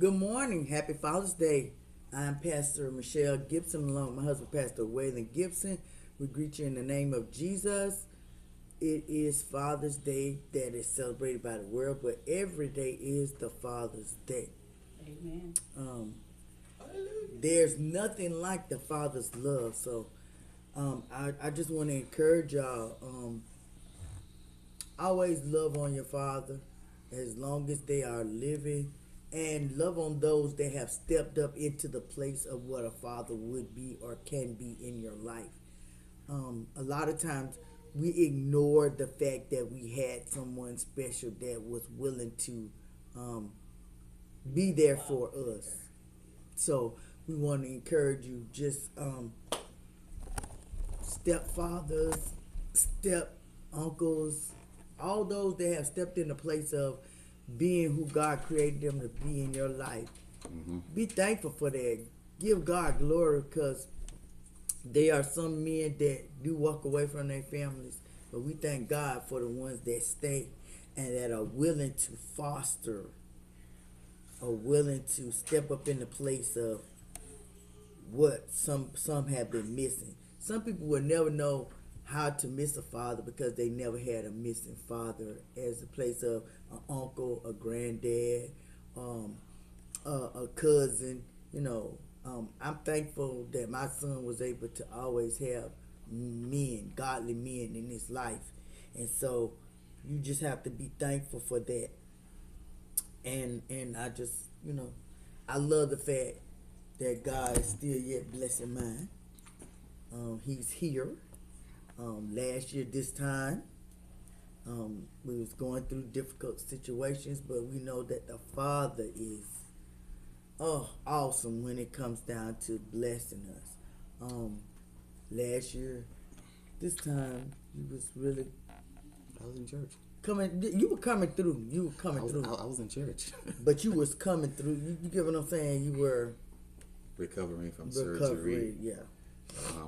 Good morning. Happy Father's Day. I'm Pastor Michelle Gibson, along with my husband, Pastor Waylon Gibson. We greet you in the name of Jesus. It is Father's Day that is celebrated by the world, but every day is the Father's Day. Amen. Um, there's nothing like the Father's love. So I just want to encourage y'all. Always love on your father as long as they are living, and love on those that have stepped up into the place of what a father would be or can be in your life. A lot of times we ignore the fact that we had someone special that was willing to um, be there for us. So we want to encourage you, just stepfathers, step uncles, all those that have stepped in the place of being who God created them to be in your life. Be thankful for that. Give God glory, because there are some men that do walk away from their families, but we thank God for the ones that stay and that are willing to foster, are willing to step up in the place of what some have been missing. Some people will never know how to miss a father because they never had a missing father, as a place of an uncle, a granddad, a cousin. I'm thankful that my son was able to always have men, godly men in his life, and so you just have to be thankful for that. And I just, I love the fact that God is still yet blessing mine. He's here. Last year this time, we was going through difficult situations, but we know that the Father is awesome when it comes down to blessing us. Last year this time, you was really I was in church. coming. You were coming through. You were coming I was, through. I was in church. But you was coming through. You get what I'm saying? You were Recovering from recovery. surgery. Yeah.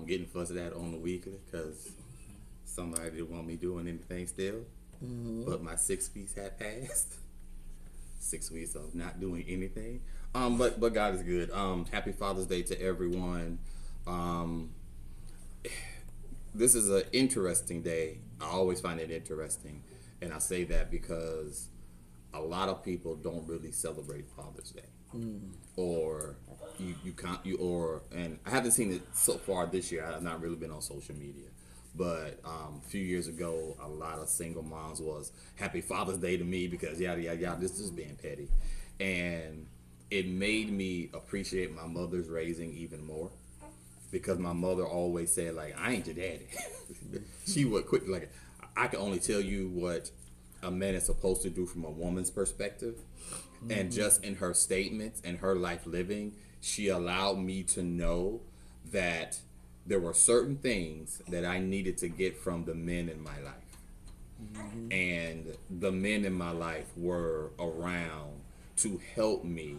Getting fussed at on the weekly because somebody didn't want me doing anything still. But my 6 weeks had passed. 6 weeks of not doing anything. But God is good. Happy Father's Day to everyone. This is an interesting day. I always find it interesting, and I say that because a lot of people don't really celebrate Father's Day, or you can't and I haven't seen it so far this year. I've not really been on social media, but a few years ago, a lot of single moms was Happy Father's Day to me because yada yada yada. This is being petty, and it made me appreciate my mother's raising even more. Because my mother always said, like, I ain't your daddy. She would quick, like, I can only tell you what a man is supposed to do from a woman's perspective. And just in her statements and her life living, she allowed me to know that there were certain things that I needed to get from the men in my life. And the men in my life were around to help me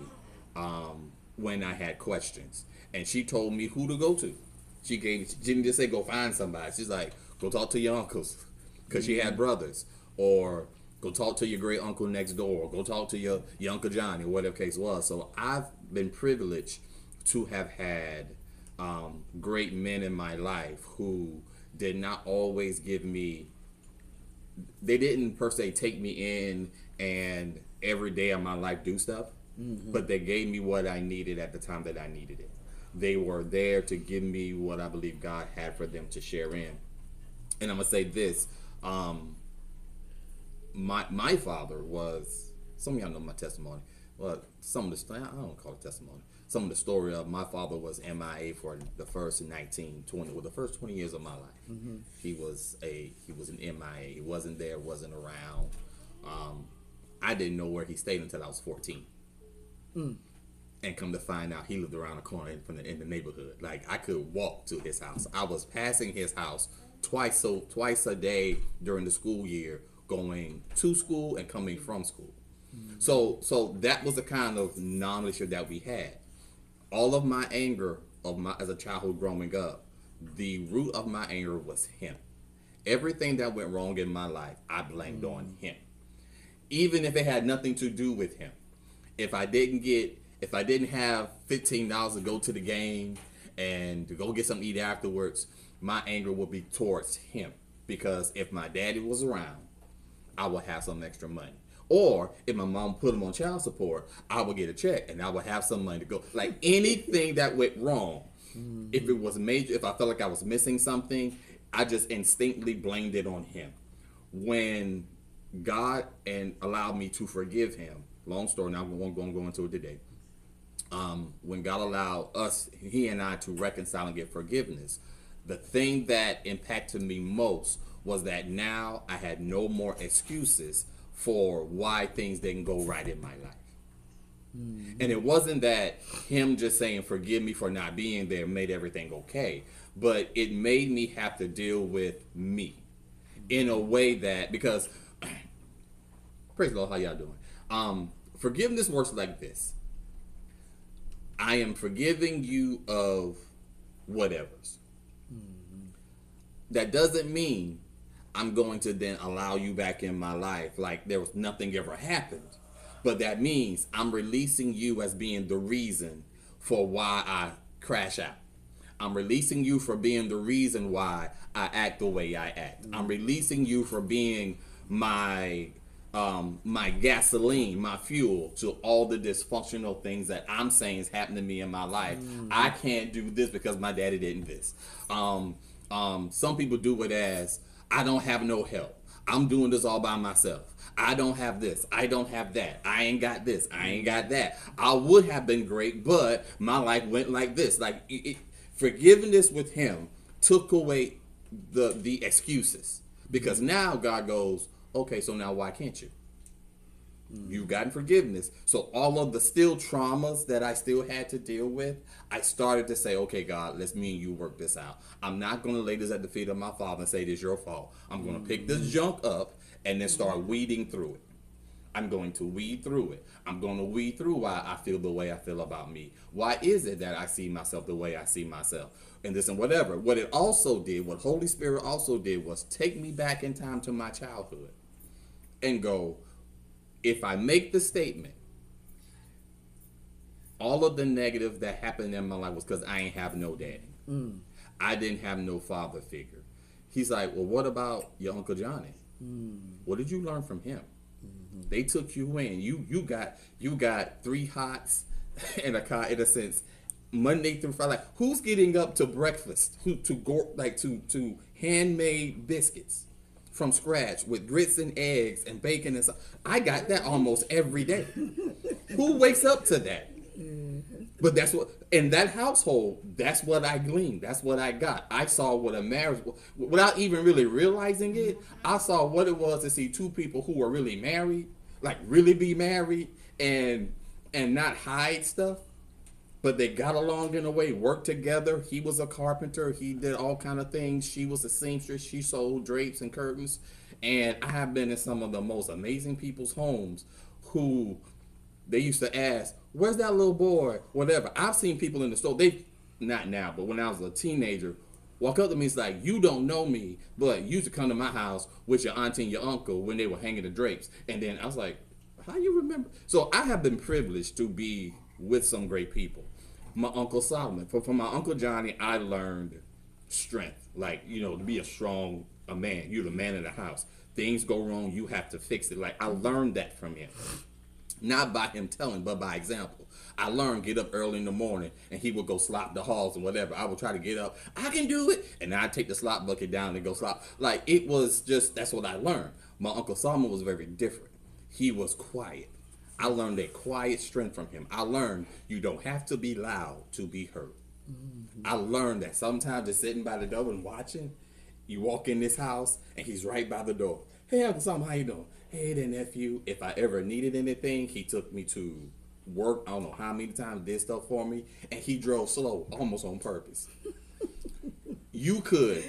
when I had questions. And she told me who to go to. She didn't just say go find somebody. She's like, go talk to your uncles, because she had brothers, or go talk to your great uncle next door, or go talk to your uncle Johnny, or whatever case was. So I've been privileged to have had great men in my life who did not always give me. They didn't per se take me in and every day of my life do stuff, but they gave me what I needed at the time that I needed it. They were there to give me what I believe God had for them to share in. And I'm gonna say this: my father was. Some of y'all know my testimony. Well, some of the I don't call it testimony. Some of the story of my father was MIA for the first 20 years of my life. He was an MIA. He wasn't there, wasn't around. I didn't know where he stayed until I was 14. And come to find out, he lived around the corner in the neighborhood. Like, I could walk to his house. I was passing his house twice a day during the school year, going to school and coming from school. So that was the kind of knowledge that we had. All of my anger as a childhood growing up, the root of my anger was him. Everything that went wrong in my life, I blamed on him. Even if it had nothing to do with him. If I didn't get if I didn't have $15 to go to the game and to go get something to eat afterwards, my anger would be towards him. Because if my daddy was around, I would have some extra money. Or if my mom put him on child support, I would get a check and I would have some money to go. Like anything that went wrong, if it was major, if I felt like I was missing something, I just instinctively blamed it on him. When God and allowed me to forgive him, long story, now I'm going to go into it today. When God allowed us, he and I, to reconcile and get forgiveness, the thing that impacted me most was that now I had no more excuses for why things didn't go right in my life. And it wasn't that him just saying forgive me for not being there made everything okay, but it made me have to deal with me in a way that, because praise the Lord, how y'all doing? Forgiveness works like this. I am forgiving you of whatever's. That doesn't mean I'm going to then allow you back in my life like there was nothing ever happened. But that means I'm releasing you as being the reason for why I crash out. I'm releasing you for being the reason why I act the way I act. I'm releasing you for being my my gasoline, my fuel to all the dysfunctional things that I'm saying is happening to me in my life. I can't do this because my daddy didn't this. Some people do it as, I don't have no help. I'm doing this all by myself. I don't have this. I don't have that. I ain't got this. I ain't got that. I would have been great, but my life went like this. Like forgiveness with him took away the excuses, because now God goes, okay, so now why can't you? You've gotten forgiveness. So all of the still traumas that I still had to deal with, I started to say, okay, God, let's me and you work this out. I'm not going to lay this at the feet of my Father and say this is your fault. I'm going to pick this junk up and then start weeding through it. I'm going to weed through it. I'm going to weed through why I feel the way I feel about me. Why is it that I see myself the way I see myself? And this and whatever. What it also did, what Holy Spirit also did, was take me back in time to my childhood and go, if I make the statement, all of the negative that happened in my life was because I ain't have no daddy. I didn't have no father figure. He's like, well, what about your Uncle Johnny? What did you learn from him? They took you in. You got 3 hots and a car, in a sense, Monday through Friday. Like, who's getting up to breakfast to handmade biscuits from scratch with grits and eggs and bacon and stuff? I got that almost every day. Who wakes up to that? But that's what, in that household, that's what I gleaned. That's what I got. I saw what a marriage was. Without even really realizing it, I saw what it was to see 2 people who were really married, like really be married and not hide stuff. But they got along in a way, worked together. He was a carpenter. He did all kind of things. She was a seamstress. She sold drapes and curtains. And I have been in some of the most amazing people's homes who they used to ask, where's that little boy? Whatever. I've seen people in the store, they, not now, but when I was a teenager, walk up to me, it's like, you don't know me, but you used to come to my house with your auntie and your uncle when they were hanging the drapes. And then I was like, how you remember? So I have been privileged to be with some great people. My Uncle Solomon. From my Uncle Johnny, I learned strength. Like, to be a man. You're the man of the house. Things go wrong, you have to fix it. Like, I learned that from him. Not by him telling, but by example. I learned get up early in the morning, and he would go slop the halls and whatever. I would try to get up. I can do it. And I'd take the slop bucket down and go slop. Like, it was just, that's what I learned. My Uncle Solomon was very different. He was quiet. I learned a quiet strength from him. I learned you don't have to be loud to be heard. I learned that sometimes just sitting by the door and watching, you walk in this house and he's right by the door. Hey, Uncle Solomon, how you doing? Hey there, nephew. If I ever needed anything, he took me to work. I don't know how many times, did stuff for me, and he drove slow, almost on purpose. You could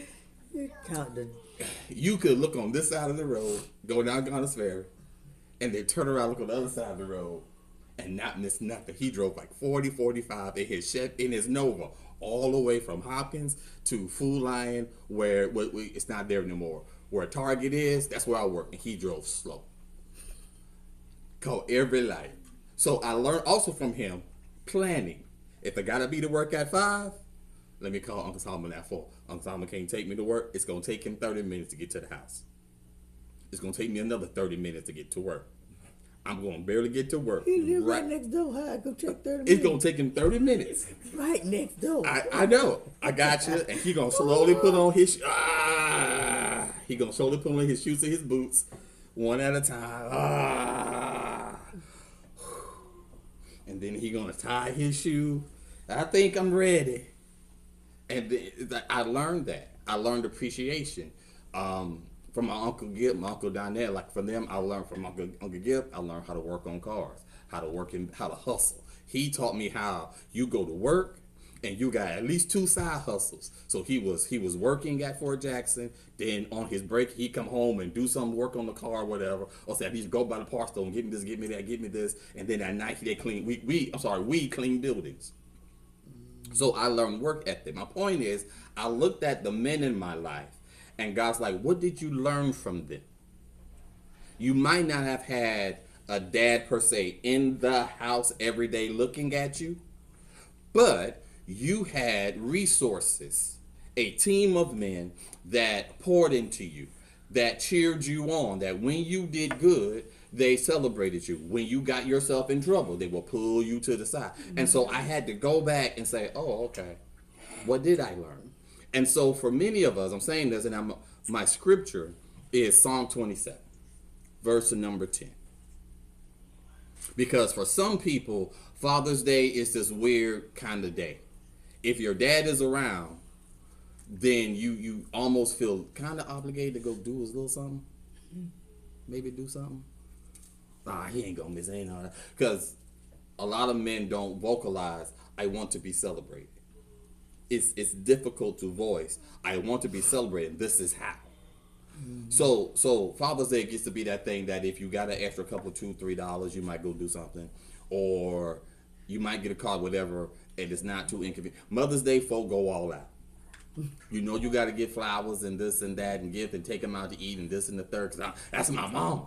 look on this side of the road, go down Gunner's Ferry, and then turn around, look on the other side of the road, and not miss nothing. He drove like 40, 45 in his Nova, all the way from Hopkins to Food Lion, where it's not there anymore. Where Target is, that's where I work, and he drove slow. Called every light. So I learned also from him, planning. If I gotta be to work at 5, let me call Uncle Solomon at 4. Uncle Solomon can't take me to work. It's gonna take him 30 minutes to get to the house. It's gonna take me another 30 minutes to get to work. I'm gonna barely get to work. He live right next door. How I go take 30 minutes? It's gonna take him 30 minutes. Right next door. I know. I got you. And he gonna slowly put on his he gonna slowly put on his shoes and his boots, one at a time. And then he gonna tie his shoe. I think I'm ready. And I learned that. I learned appreciation. From my Uncle Gib, my Uncle Donnell, like from them, I learned from Uncle Gib, I learned how to work on cars, how to hustle. He taught me how you go to work and you got at least 2 side hustles. So he was working at Fort Jackson, then on his break, he come home and do some work on the car or whatever. Or say, he'd go by the parts store and get me this, get me that, get me this. And then at night, we clean buildings. So I learned work ethic. My point is, I looked at the men in my life, and God's like, what did you learn from them? You might not have had a dad per se in the house every day looking at you, but you had resources, a team of men that poured into you, that cheered you on, that when you did good, they celebrated you. When you got yourself in trouble, they will pull you to the side. And so I had to go back and say, oh, okay, what did I learn? And so for many of us, I'm saying this, and my scripture is Psalm 27, verse number 10. Because for some people, Father's Day is this weird kind of day. If your dad is around, then you almost feel kind of obligated to go do his little something. Maybe do something. He ain't gonna miss anything. Because a lot of men don't vocalize, I want to be celebrated. It's difficult to voice, I want to be celebrated. This is how. So Father's Day gets to be that thing that if you got an extra couple, $2-3, you might go do something, or you might get a card, whatever, and it's not too inconvenient. Mother's Day, folk go all out. You know you got to get flowers and this and that and gift and take them out to eat and this and the third. Cause that's my mama,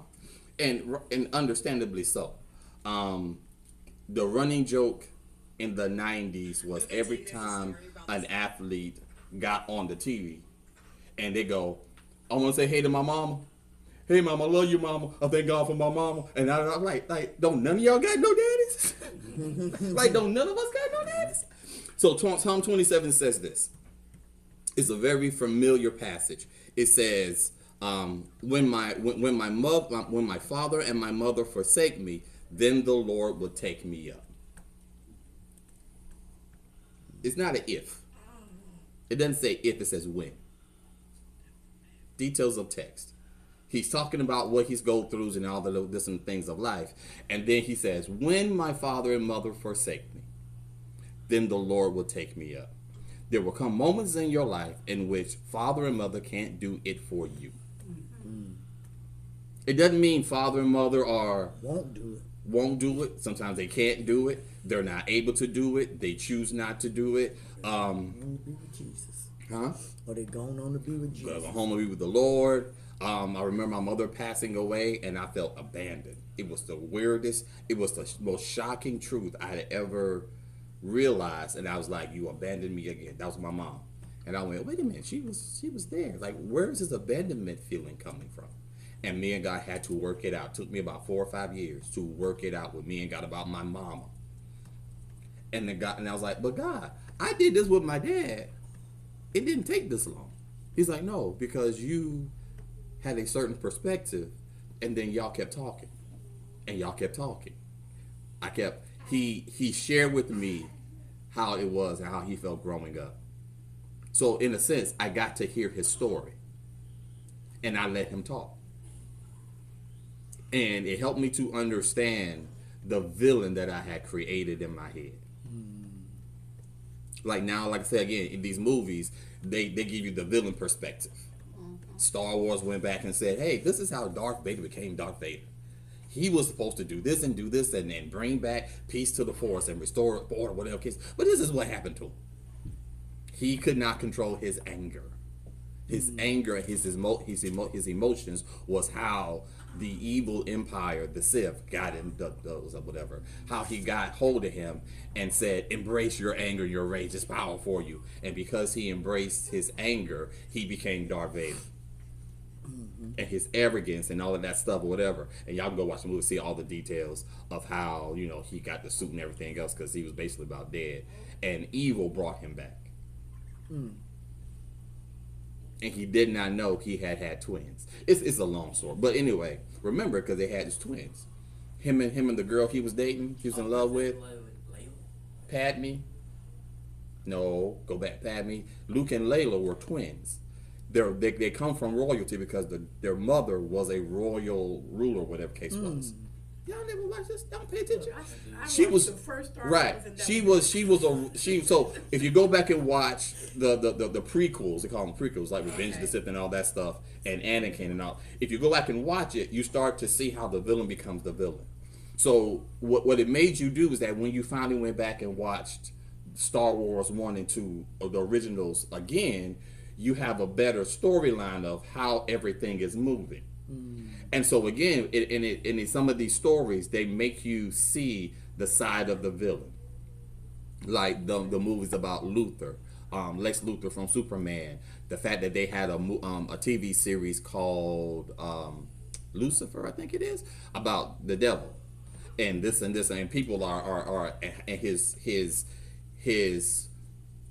and understandably so. The running joke in the 90s was every time an athlete got on the TV and they go, I want to say hey to my mama. Hey, mama, I love you, mama. I thank God for my mama. And I'm like, don't none of y'all got no daddies? Like, don't none of us got no daddies? So Psalm 27 says this. It's a very familiar passage. It says, when my father and my mother forsake me, then the Lord will take me up. It's not an if. It doesn't say if, it says when. Details of text. He's talking about what he's go throughs and all the different things of life. And then he says, when my father and mother forsake me, then the Lord will take me up. There will come moments in your life in which father and mother can't do it for you. Mm-hmm. It doesn't mean father and mother won't do it. Sometimes they can't do it. They're not able to do it. They choose not to do it. Be with Jesus. Huh? Or they going on to be with Jesus. Go home to be with the Lord. I remember my mother passing away, and I felt abandoned. It was the weirdest. It was the most shocking truth I had ever realized. And I was like, "You abandoned me again." That was my mom. And I went, "Wait a minute. She was there. Like, where is this abandonment feeling coming from?" And me and God had to work it out. It took me about 4 or 5 years to work it out with me and God about my mama. And I was like, "But God, I did this with my dad. It didn't take this long." He's like, "No, because you had a certain perspective, and then y'all kept talking, and y'all kept talking. He shared with me how it was and how he felt growing up. So in a sense, I got to hear his story, and I let him talk. And it helped me to understand the villain that I had created in my head. Like now, like I said again, in these movies, they give you the villain perspective. Star Wars went back and said, hey, this is how Darth Vader became Darth Vader. He was supposed to do this and then bring back peace to the Force and restore order, whatever case. But this is what happened to him. He could not control his anger. His anger and his emotions was how the evil empire, the Sith, got him, whatever, how he got hold of him and said, embrace your anger, your rage is power for you. And because he embraced his anger, he became Darth Vader. And his arrogance and all of that stuff or whatever. And y'all can go watch the movie, see all the details of how, he got the suit and everything else, because he was basically about dead. And evil brought him back. And he did not know he had twins. It's a long story. But anyway, remember, because they had his twins. Him and the girl he was dating, he was in love with. Padme. No, go back. Padme. Luke and Layla were twins. They come from royalty because their mother was a royal ruler, whatever case was. Y'all never watch this? Don't pay attention. She was the first Star Wars, right. So if you go back and watch the prequels, they call them prequels, like Revenge of the Sith and all that stuff, and Anakin and all. If you go back and watch it, you start to see how the villain becomes the villain. So what it made you do is that when you finally went back and watched Star Wars 1 and 2, or the originals again, you have a better storyline of how everything is moving. And so again, in some of these stories, they make you see the side of the villain, like the movies about Luthor, Lex Luthor from Superman. The fact that they had a TV series called Lucifer, I think it is, about the devil, and this, and people are and his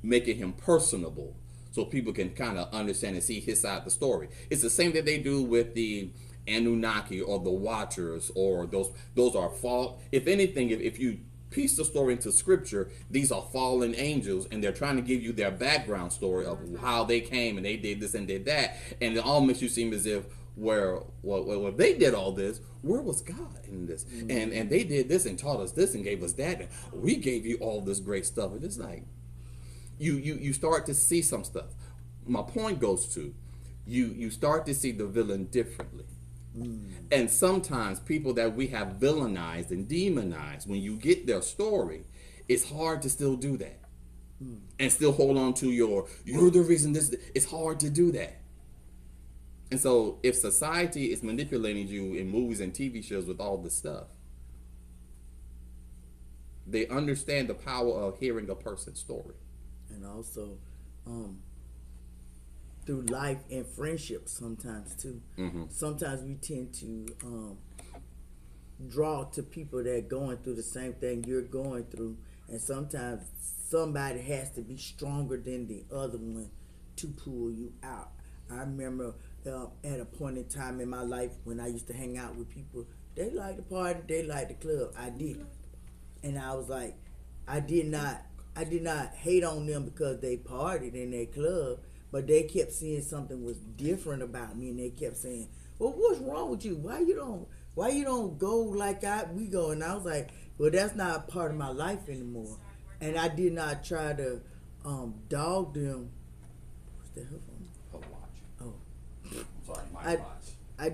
making him personable, so people can kind of understand and see his side of the story. It's the same that they do with the Anunnaki or the Watchers, or those are fall. If anything, if you piece the story into scripture, these are fallen angels, and they're trying to give you their background story of how they came and they did this and did that, and it all makes you seem as if where they did all this, where was God in this? And they did this and taught us this and gave us that, and we gave you all this great stuff. And it's like you start to see some stuff. My point goes to you start to see the villain differently. And sometimes people that we have villainized and demonized, when you get their story, it's hard to still do that and still hold on to you're the reason this. It's hard to do that. And so if society is manipulating you in movies and TV shows with all this stuff, they understand the power of hearing a person's story. And also through life and friendships sometimes too. Sometimes we tend to draw to people that are going through the same thing you're going through, and sometimes somebody has to be stronger than the other one to pull you out. I remember at a point in time in my life when I used to hang out with people, they liked the party, they liked the club. I didn't. And I was like, I did not hate on them because they partied in their club, but they kept seeing something was different about me, and they kept saying, well, what's wrong with you? Why you don't go like we go? And I was like, well, that's not part of my life anymore. And I did not try to dog them. What's that her phone? Her watch. Oh. Sorry, my watch. I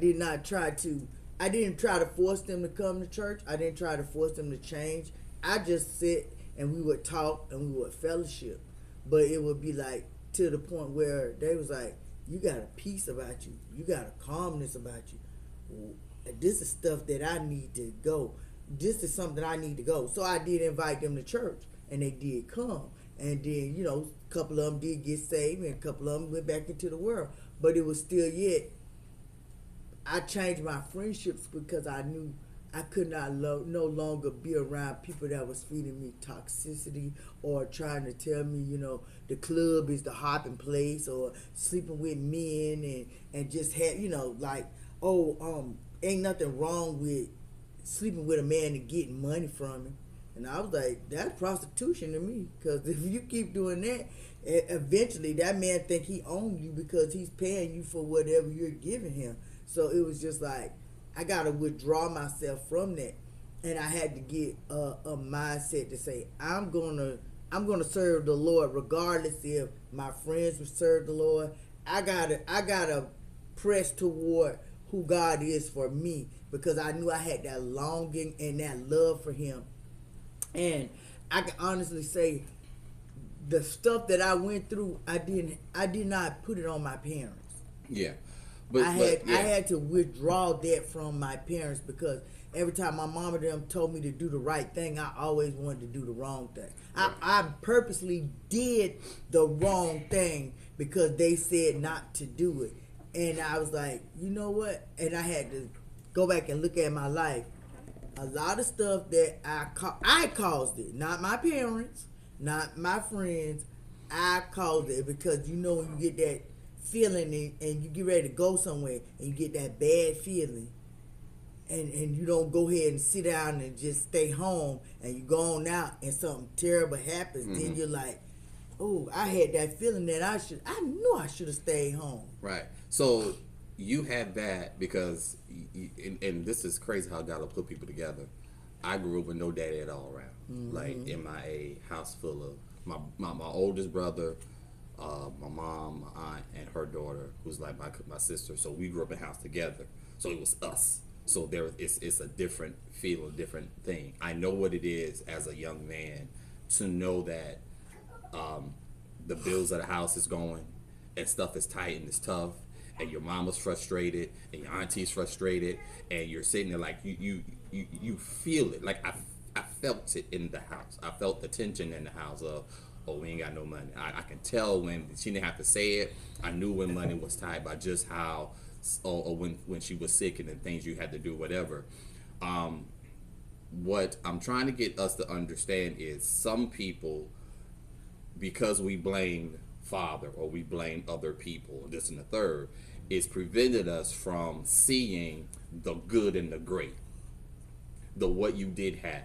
didn't try to force them to come to church. I didn't try to force them to change. I just sit and we would talk and we would fellowship. But it would be like to the point where they was like, you got a peace about you. You got a calmness about you. This is stuff that I need to go. This is something I need to go. So I did invite them to church, and they did come. And then, a couple of them did get saved, and a couple of them went back into the world. But it was still yet, I changed my friendships because I knew I could not no longer be around people that was feeding me toxicity or trying to tell me, the club is the hopping place, or sleeping with men and just have, ain't nothing wrong with sleeping with a man and getting money from him. And I was like, that's prostitution to me, because if you keep doing that, eventually that man think he owns you because he's paying you for whatever you're giving him. So it was just like, I got to withdraw myself from that. And I had to get a mindset to say, I'm going to serve the Lord regardless if my friends would serve the Lord. I got to press toward who God is for me, because I knew I had that longing and that love for him. And I can honestly say the stuff that I went through, I did not put it on my parents. Yeah. I had to withdraw that from my parents because every time my mom and them told me to do the right thing, I always wanted to do the wrong thing. Right. I purposely did the wrong thing because they said not to do it. And I was like, you know what? And I had to go back and look at my life. A lot of stuff that I caused it, not my parents, not my friends. I caused it because you know when you get that feeling and you get ready to go somewhere and you get that bad feeling and you don't go ahead and sit down and just stay home and you go on out and something terrible happens, then you're like, oh, I had that feeling that I knew I should have stayed home. Right. So you had that because, and this is crazy how God will put people together. I grew up with no daddy at all around. Like MIA, house full of my oldest brother, my mom, my aunt, and her daughter, who's like my sister. So we grew up in a house together. So it was us. So it's a different feel, a different thing. I know what it is as a young man to know that the bills of the house is going and stuff is tight and it's tough and your mama's frustrated and your auntie's frustrated and you're sitting there like you feel it. Like I felt it in the house. I felt the tension in the house of, oh, we ain't got no money. I can tell when she didn't have to say it. I knew when money was tight by just how, or when she was sick and then things you had to do, whatever. What I'm trying to get us to understand is some people, because we blame father or we blame other people, this and the third, it's prevented us from seeing the good and the great, the what you did have.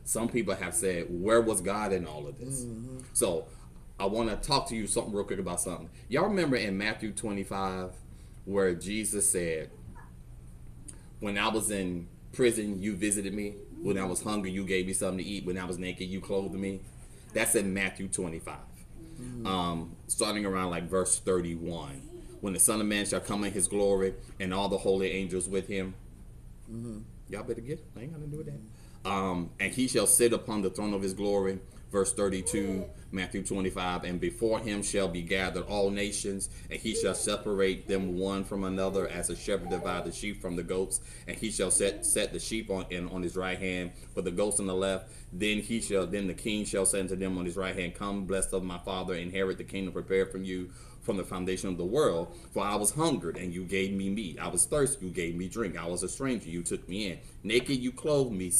Some people have said, where was God in all of this? So I want to talk to you something real quick about something. Y'all remember in Matthew 25 where Jesus said, when I was in prison, you visited me. When I was hungry, you gave me something to eat. When I was naked, you clothed me. That's in Matthew 25. Starting around like verse 31. When the Son of Man shall come in his glory and all the holy angels with him. Y'all better get it. I ain't got to do with that. And he shall sit upon the throne of his glory. Verse 32, Matthew 25, and before him shall be gathered all nations, and he shall separate them one from another, as a shepherd divides the sheep from the goats, and he shall set the sheep on his right hand, but the goats on the left. Then the king shall say unto them on his right hand, come, blessed of my Father, inherit the kingdom prepared from you from the foundation of the world. For I was hungered, and you gave me meat. I was thirsty, you gave me drink. I was a stranger, you took me in. Naked, you clothed me.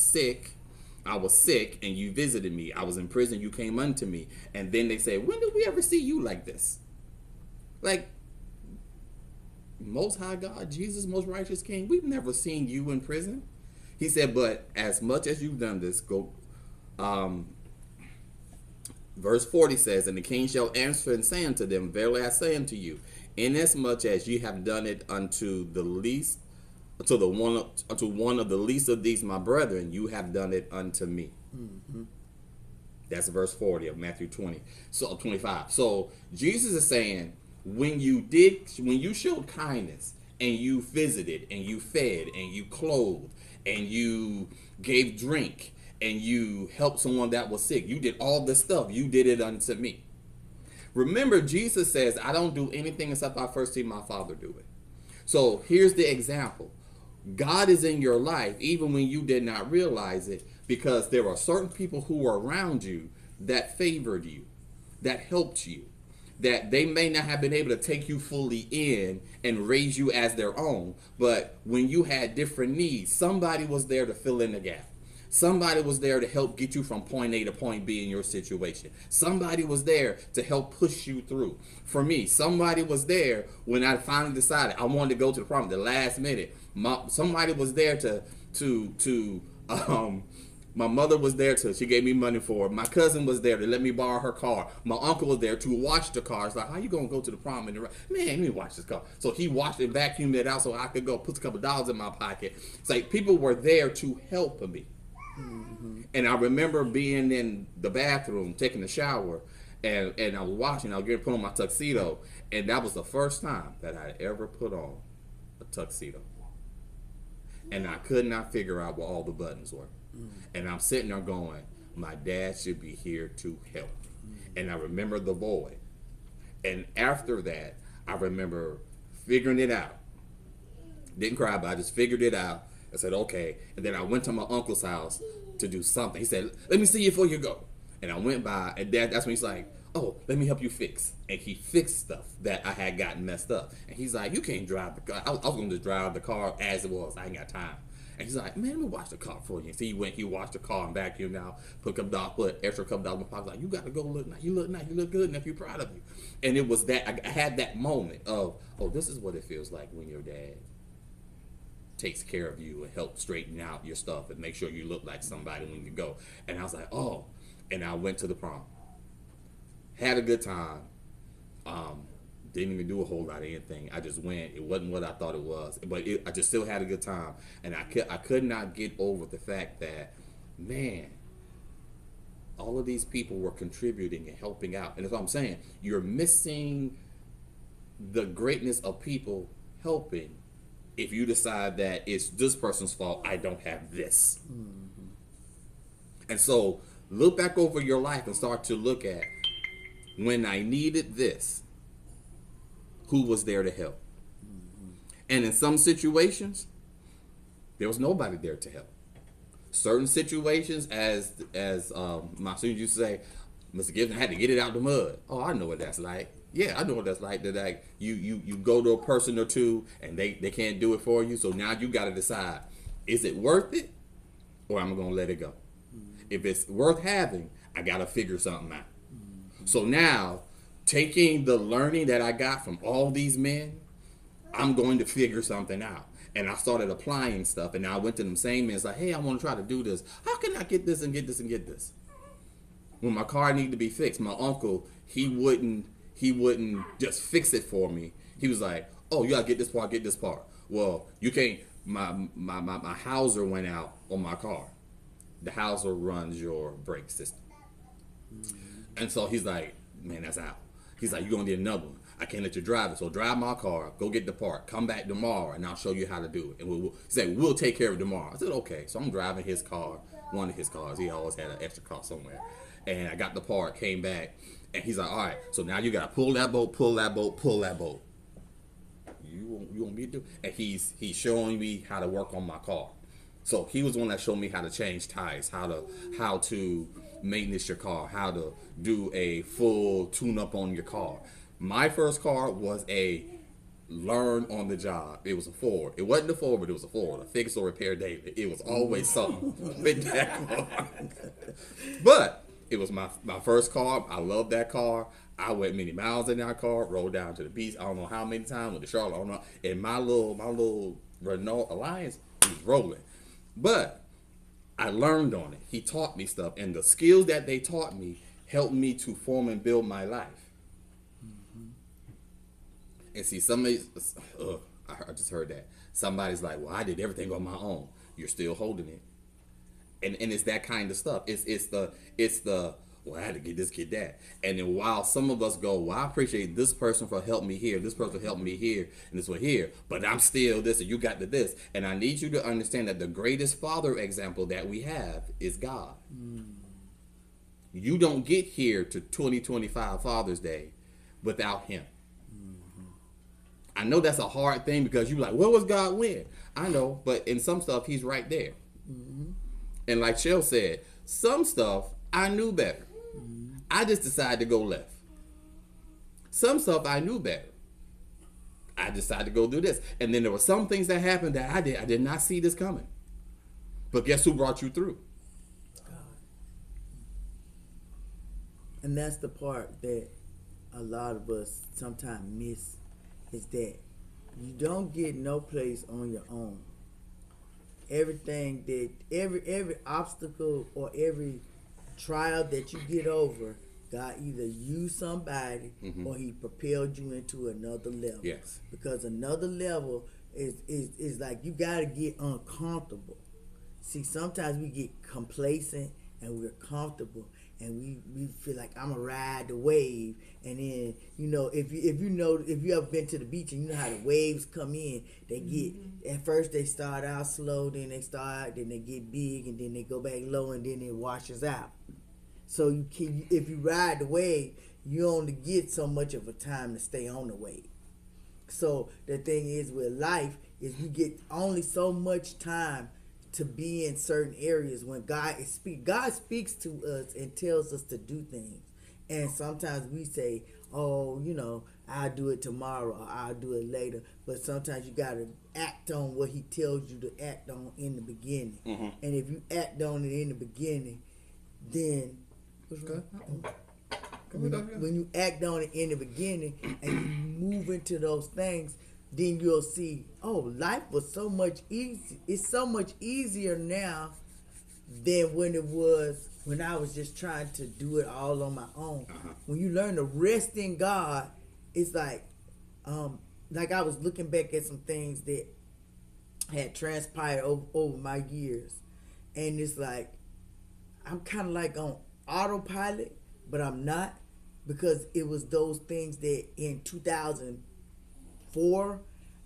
I was sick, and you visited me. I was in prison, you came unto me. And then they say, when did we ever see you like this? Like, Most High God, Jesus, most righteous King, we've never seen you in prison. He said, but as much as you've done this, go. Verse 40 says, and the king shall answer and say unto them, verily I say unto you, inasmuch as ye have done it unto the least, unto one of the least of these my brethren, you have done it unto me. That's verse 40 of Matthew 25. So Jesus is saying, when you showed kindness and you visited and you fed and you clothed and you gave drink and you helped someone that was sick, you did all this stuff, you did it unto me. Remember, Jesus says, I don't do anything except I first see my Father do it. So here's the example. God is in your life even when you did not realize it, because there are certain people who are around you that favored you, that helped you, that they may not have been able to take you fully in and raise you as their own, but when you had different needs, somebody was there to fill in the gap. Somebody was there to help get you from point A to point B in your situation. Somebody was there to help push you through. For me, somebody was there when I finally decided I wanted to go to the prom at the last minute. Somebody was there my mother was there she gave me money for it. My cousin was there to let me borrow her car. My uncle was there to watch the car. It's like, how you gonna go to the prom man, let me watch this car. So he watched it, vacuumed it out so I could go put a couple dollars in my pocket. It's like people were there to help me. And I remember being in the bathroom, taking a shower, and I was washing, I was getting put on my tuxedo, and that was the first time that I ever put on a tuxedo. And I could not figure out what all the buttons were. And I'm sitting there going, My dad should be here to help. And I remember the void. And after that, I remember figuring it out. Didn't cry, but I just figured it out. I said, okay. And then I went to my uncle's house to do something. He said, let me see you before you go. And I went by, and that's when he's like, oh, let me help you fix. And he fixed stuff that I had gotten messed up. And he's like, you can't drive the car. I was going to drive the car as it was. I ain't got time. And he's like, man, let me wash the car for you. And so he washed the car and vacuumed out, put extra couple dollars in my pocket. Like, you got to go look nice. You look nice. You look good enough. You're proud of you. And it was that, I had that moment of, oh, this is what it feels like when your dad takes care of you and helps straighten out your stuff and make sure you look like somebody when you go. And I was like, oh. And I went to the prom. Had a good time. Didn't even do a whole lot of anything. I just went. It wasn't what I thought it was, but I just still had a good time. And I could not get over the fact that, man, all of these people were contributing and helping out. And that's what I'm saying. You're missing the greatness of people helping if you decide that it's this person's fault, I don't have this. Mm-hmm. And so look back over your life and start to look at, when I needed this, who was there to help? Mm-hmm. And in some situations, there was nobody there to help. Certain situations, as my students used to say, Mr. Gibson, I had to get it out the mud. Oh, I know what that's like. Yeah, I know what that's like. That like you go to a person or two and they can't do it for you. So now you got to decide, is it worth it, or am I gonna let it go? Mm-hmm. If it's worth having, I gotta figure something out. Mm-hmm. So now, taking the learning that I got from all these men, I'm going to figure something out. And I started applying stuff. And I went to them same men, like, hey, I want to try to do this. How can I get this and get this and get this? When my car needed to be fixed, my uncle, he wouldn't just fix it for me. He was like, oh, you gotta get this part. Well, you can't, my hauser went out on my car. The hauser runs your brake system. Mm-hmm. And so he's like, man, that's out. He's like, you're gonna need another one. I can't let you drive it. So drive my car, go get the part, come back tomorrow, and I'll show you how to do it. And he said, we'll take care of it tomorrow. I said, okay. So I'm driving his car, one of his cars. He always had an extra car somewhere. And I got the part, came back, and he's like, all right, so now you gotta pull that bolt. You want me to do? And he's showing me how to work on my car. So he was the one that showed me how to change tires, how to maintenance your car, how to do a full tune-up on your car. My first car was a learn on the job. It was a Ford. It wasn't a Ford, but it was a Ford. A fix or repair daily. It was always something with that car. But it was my first car. I loved that car. I went many miles in that car, rode down to the beach. I don't know how many times with the Charlotte. I don't know. And my little Renault Alliance was rolling. But I learned on it. He taught me stuff. And the skills that they taught me helped me to form and build my life. Mm-hmm. And see, I just heard that. Somebody's like, well, I did everything on my own. You're still holding it. And it's that kind of stuff. It's the well, I had to get this, get that. And then while some of us go, well, I appreciate this person for helping me here, this person helped me here, and this one here, but I'm still this, and you got to this. And I need you to understand that the greatest father example that we have is God. Mm. You don't get here to 2025 Father's Day without him. Mm-hmm. I know that's a hard thing because you're like, where was God when? I know, but in some stuff, he's right there. Mm-hmm. And like Shell said, some stuff I knew better. I just decided to go left. Some stuff I knew better. I decided to go do this. And then there were some things that happened that I did not see this coming. But guess who brought you through? God. And that's the part that a lot of us sometimes miss, is that you don't get no place on your own. Everything that every obstacle or every trial that you get over, God either used somebody, mm-hmm. or he propelled you into another level. Yes. Because another level is like you got to get uncomfortable. See, sometimes we get complacent and we're comfortable, and we feel like I'm gonna ride the wave. And then if you ever been to the beach and you know how the waves come in, they get at first they start out slow, then they get big, and then they go back low, and then it washes out. So if you ride the wave, you only get so much of a time to stay on the wave. So the thing is with life is we get only so much time to be in certain areas when God speaks to us and tells us to do things. And sometimes we say, oh, I'll do it tomorrow, or I'll do it later. But sometimes you got to act on what he tells you to act on in the beginning. Mm-hmm. And if you act on it in the beginning, then when you act on it in the beginning and you move into those things, then you'll see, oh, life was so much easy. It's so much easier now than when it was when I was just trying to do it all on my own. Uh-huh. When you learn to rest in God, it's like I was looking back at some things that had transpired over my years, and it's like I'm kind of like on autopilot, but I'm not, because it was those things that in 2004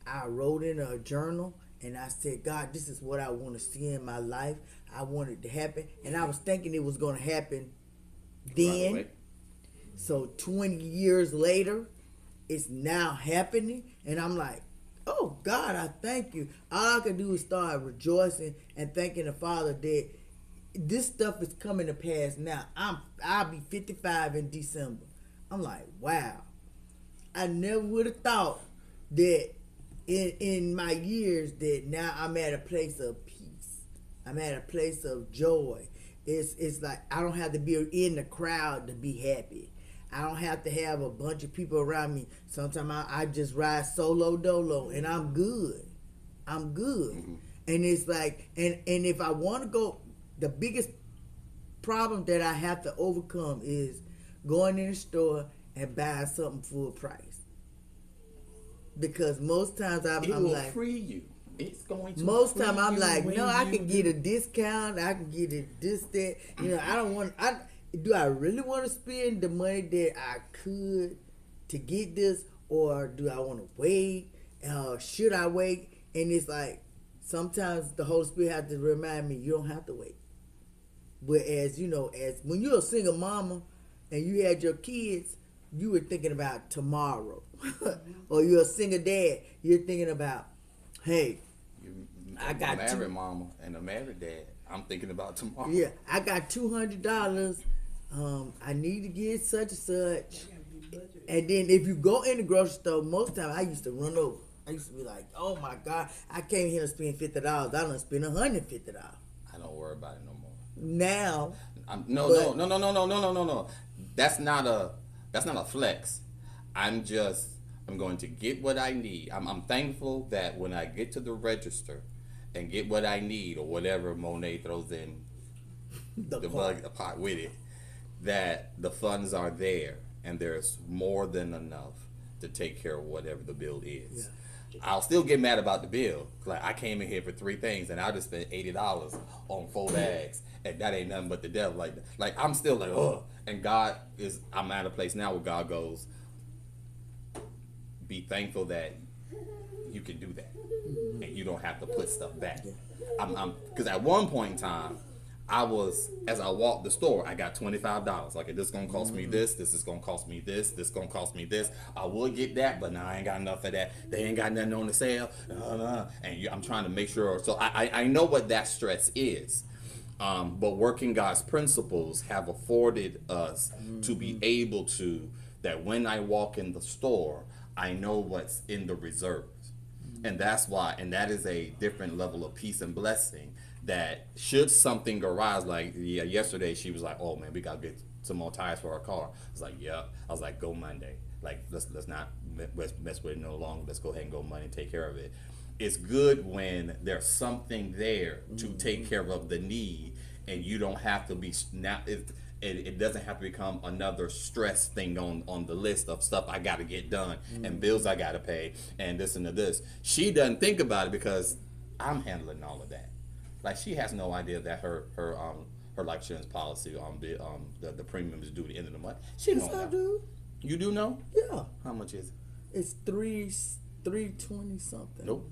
I wrote in a journal and I said, God, this is what I want to see in my life. I want it to happen, and I was thinking it was going to happen then. Right. So 20 years later, it's now happening, and I'm like, oh God, I thank you. All I can do is start rejoicing and thanking the Father that this stuff is coming to pass now. I'll be 55 in December. I'm like, wow. I never would have thought that in my years that now I'm at a place of peace. I'm at a place of joy. It's like I don't have to be in the crowd to be happy. I don't have to have a bunch of people around me. Sometimes I just ride solo dolo and I'm good. I'm good. Mm-hmm. And it's like, and if I want to go, the biggest problem that I have to overcome is going in the store and buying something full price. Because most times I'm like, free you. It's going to. Most time I'm like, no, I can get a discount. I can get it this, that. I don't want. Do I really want to spend the money that I could to get this, or do I want to wait? Should I wait? And it's like sometimes the Holy Spirit has to remind me you don't have to wait. But as when you're a single mama and you had your kids, you were thinking about tomorrow. Or you're a single dad, you're thinking about, hey, I got a married mama and a married dad. I'm thinking about tomorrow. Yeah, I got $200. I need to get such and such. And then if you go in the grocery store, most time I used to run over. I used to be like, oh my God, I came here to spend $50. I done spend $150. I don't worry about it no more. Now, no. That's not a flex. I'm going to get what I need. I'm thankful that when I get to the register and get what I need, or whatever Monet throws in the pot with it, that the funds are there and there's more than enough to take care of whatever the bill is. Yeah. I'll still get mad about the bill. Like, I came in here for 3 things and I just spent $80 on 4 bags, and that ain't nothing but the devil. Like I'm still like, oh. And I'm at a place now where God goes, be thankful that you can do that, and you don't have to put stuff back. Because at one point in time, as I walked the store, I got $25. Like, this is gonna cost me this is gonna cost me this is gonna cost me this. I would get that, but now I ain't got enough of that. They ain't got nothing on the sale. And I'm trying to make sure. So I know what that stress is. But working God's principles have afforded us to be able to, that when I walk in the store, I know what's in the reserves. And that's why, and that is a different level of peace and blessing, that should something arise, like yesterday she was like, oh man, we got to get some more tires for our car. I was like, yeah. I was like, go Monday. Like, let's not mess with it no longer. Let's go ahead and go Monday and take care of it. It's good when there's something there to take care of the need, and you don't have to be it doesn't have to become another stress thing on the list of stuff I got to get done and bills I got to pay and this and this. She doesn't think about it because I'm handling all of that. Like, she has no idea that her her life insurance policy the premium is due at the end of the month. She Yes, don't I know. do. You do know? Yeah. How much is it? It's 320 something. Nope.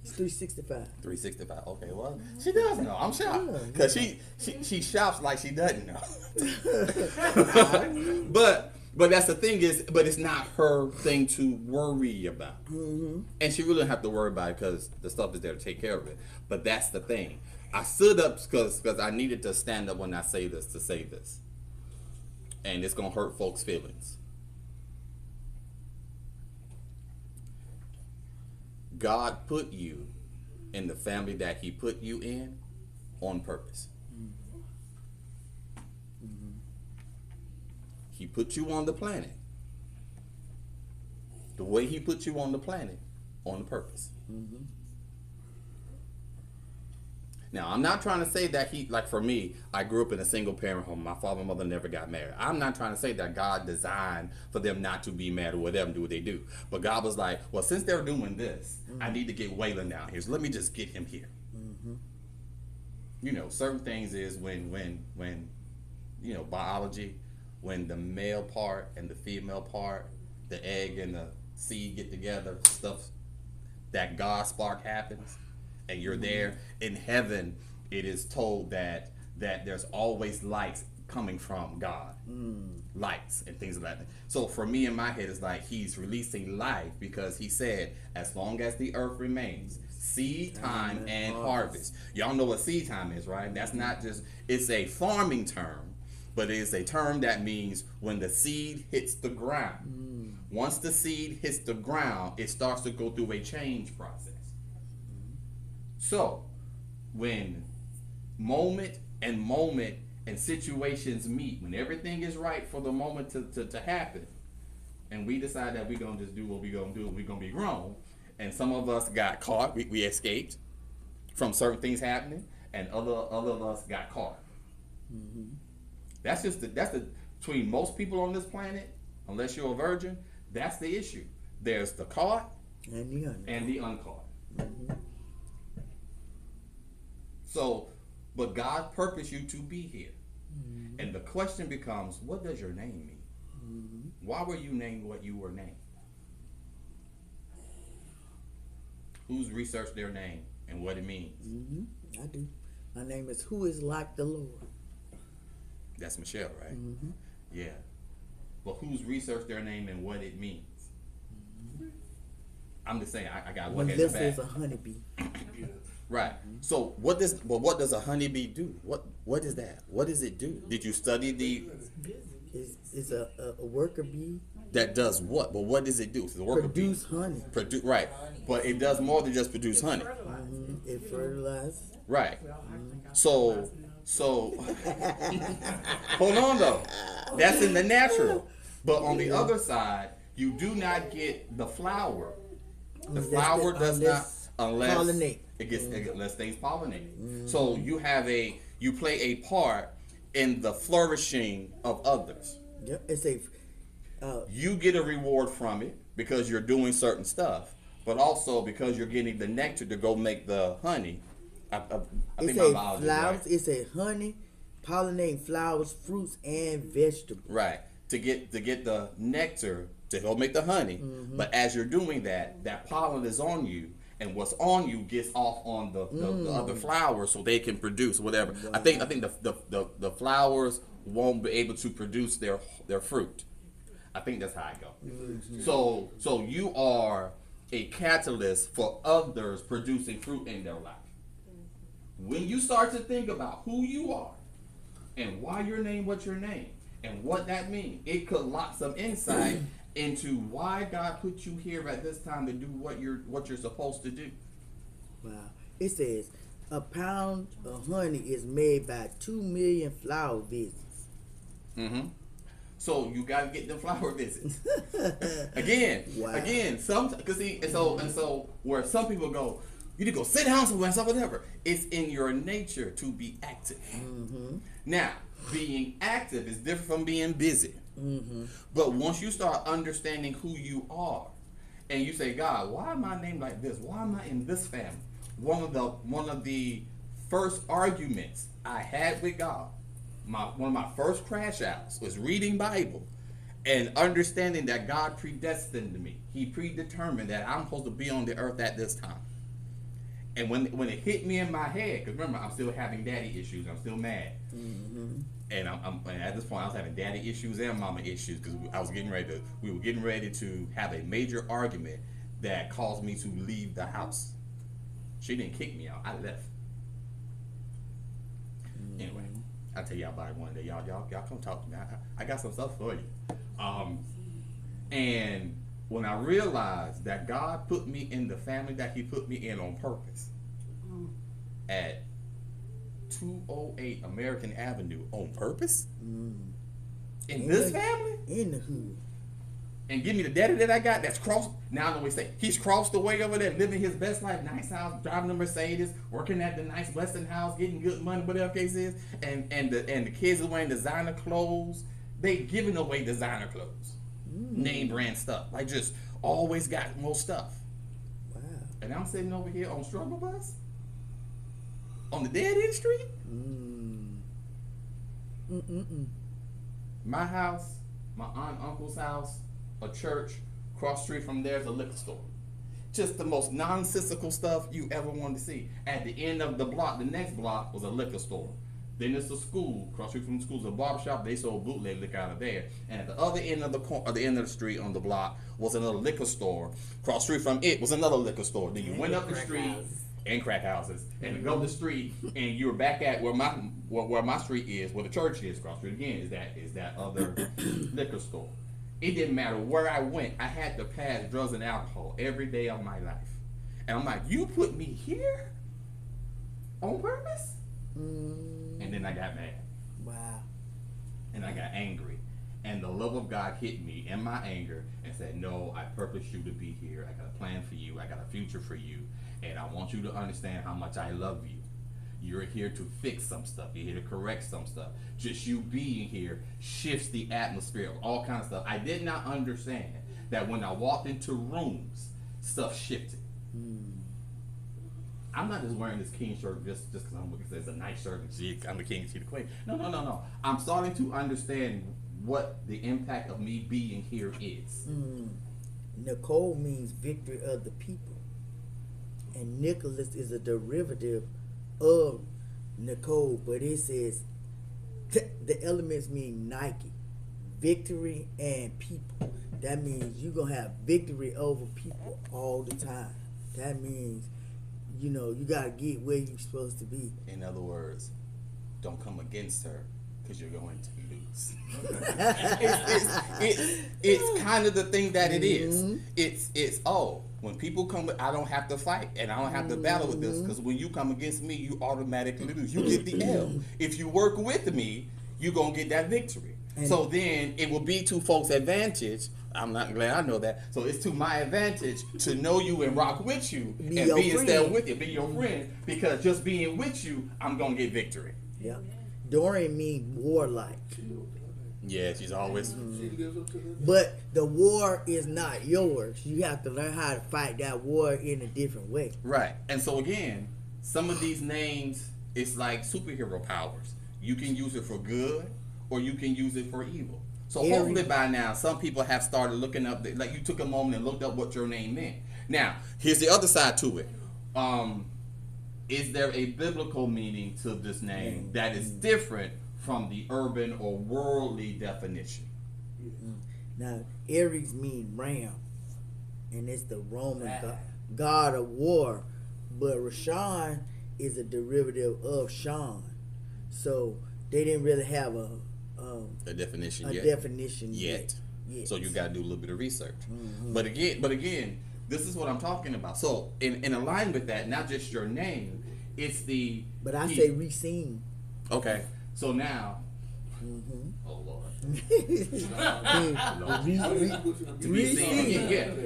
It's 365. 365. Okay, well, she does know. I'm shocked because she shops like she doesn't know. but that's the thing but it's not her thing to worry about, and she really don't have to worry about it because the stuff is there to take care of it. But that's the thing. I stood up because I needed to stand up when I say this, and it's gonna hurt folks' feelings. God put you in the family that He put you in on purpose. He put you on the planet the way He put you on the planet on purpose. Now, I'm not trying to say that like for me, I grew up in a single parent home. My father and mother never got married. I'm not trying to say that God designed for them not to be married or whatever and do what they do. But God was like, well, since they're doing this, I need to get Waylon down here. So let me just get him here. You know, certain things is when you know, biology, when the male part and the female part, the egg and the seed get together, stuff, that God spark happens. And you're there in heaven. It is told that there's always lights coming from God, lights and things like that. So for me in my head, it's like He's releasing life because He said, as long as the earth remains, seed time and harvest. Y'all know what seed time is, right? That's not just, it's a farming term, but it is a term that means when the seed hits the ground. Once the seed hits the ground, it starts to go through a change process. So, when moment and situations meet, when everything is right for the moment to happen, and we decide that we're going to just do what we're going to do, we're going to be grown, and some of us got caught, we escaped from certain things happening, and other of us got caught. That's the between most people on this planet, unless you're a virgin, that's the issue. There's the caught and the uncaught. So, but God purposed you to be here. And the question becomes, what does your name mean? Why were you named what you were named? Who's researched their name and what it means? I do. My name is Who Is Like the Lord. That's Michelle, right? Yeah. But who's researched their name and what it means? I'm just saying, I got one head in the back. Melissa is a honeybee. Right. So what does a honeybee do? What is that? What does it do? Did you study It's a worker bee. That does what? But what does it do? It's a worker Produce bee. honey. Right. But it does more than just produce honey. It fertilizes. Right. So hold on though. That's in the natural. But on the other side, you do not get the flower. The flower does not unless pollinate. Unless things pollinate. So you play a part in the flourishing of others. Yep, You get a reward from it because you're doing certain stuff, but also because you're getting the nectar to go make the honey. I think my biology is flowers. right. It's a honey, pollinating flowers, fruits, and vegetables. Right. To get the nectar to go make the honey. But as you're doing that pollen is on you. And what's on you gets off on the other flowers so they can produce whatever. Wow. I think the flowers won't be able to produce their fruit. I think that's how I go. So you are a catalyst for others producing fruit in their life. When you start to think about who you are and why you're named what you're named and what that means, it could lock some insight into why God put you here at this time to do what you're supposed to do. Wow. It says a pound of honey is made by 2 million flower visits. So you gotta get the flower visits. Again. So where some people go, you need to go sit down somewhere and stuff, whatever. It's in your nature to be active. Now, being active is different from being busy. But once you start understanding who you are, and you say, God, why am I named like this? Why am I in this family? One of the first arguments I had with God one of my first crash outs was reading Bible and understanding that God predestined me. He predetermined that I'm supposed to be on the earth at this time. And when it hit me in my head, because remember, I'm still having daddy issues. I'm still mad. Mm-hmm. And and at this point, I was having daddy issues and mama issues because we were getting ready to have a major argument that caused me to leave the house. She didn't kick me out. I left. Mm-hmm. Anyway, I'll tell y'all about it one day. Y'all come talk to me. I got some stuff for you. And when I realized that God put me in the family that He put me in on purpose, at 208 American Avenue on purpose, in this family, in the hood, and give me the daddy that I got that's crossed. Now I know what we say. He's crossed the way over there, living his best life, nice house, driving a Mercedes, working at the nice Western house, getting good money, whatever case is, and the kids are wearing designer clothes. They giving away designer clothes, name brand stuff. Like just always got more stuff. Wow. And I'm sitting over here on struggle bus, on the dead end street. My house, my aunt and uncle's house, a church, cross street from there is a liquor store. Just the most nonsensical stuff you ever wanted to see. At the end of the block, the next block was a liquor store. Then it's a school. Cross street from the school's a barbershop. They sold bootleg liquor out of there. And at the other end of the street on the block was another liquor store. Cross street from it was another liquor store. Then you went up the street and crack houses, and to go up the street, and you were back at where my street is, where the church is. Cross street again is that other liquor store. It didn't matter where I went. I had to pass drugs and alcohol every day of my life. And I'm like, you put me here on purpose? And then I got mad. Wow. And I got angry. And the love of God hit me in my anger and said, no, I purpose you to be here. I got a plan for you. I got a future for you. And I want you to understand how much I love you. You're here to fix some stuff. You're here to correct some stuff. Just you being here shifts the atmosphere of all kinds of stuff. I did not understand that when I walked into rooms, stuff shifted. I'm not just wearing this king shirt just because it's a nice shirt and I'm the king and she's the queen. No. I'm starting to understand what the impact of me being here is. Nicole means victory of the people. And Nicholas is a derivative of Nicole, but it says the elements mean Nike, victory and people. That means you're going to have victory over people all the time. That means, you got to get where you're supposed to be. In other words, don't come against her because you're going to lose. it's kind of the thing that it is. It's when people come, I don't have to fight and I don't have to battle with this, because when you come against me, you automatically lose. You get the L. If you work with me, you're going to get that victory. So then it will be to folks' advantage. I'm not glad I know that. So it's to my advantage to know you and rock with you and be instead with you, be your friend, because just being with you, I'm going to get victory. Yeah. Dorian means warlike. Yeah, she's always. But the war is not yours. You have to learn how to fight that war in a different way. Right. And so again, some of these names, it's like superhero powers. You can use it for good or you can use it for evil. So hopefully by now, some people have started looking up, like you took a moment and looked up what your name meant. Now, here's the other side to it. Is there a biblical meaning to this name that is different from the urban or worldly definition? Now, Aries means ram, and it's the Roman god of war, but Rashan is a derivative of Sean. So they didn't really have a definition yet. So you got to do a little bit of research. But again, this is what I'm talking about. So in alignment with that, not just your name, it's the. But I say Racine. Okay. So now. Oh Lord.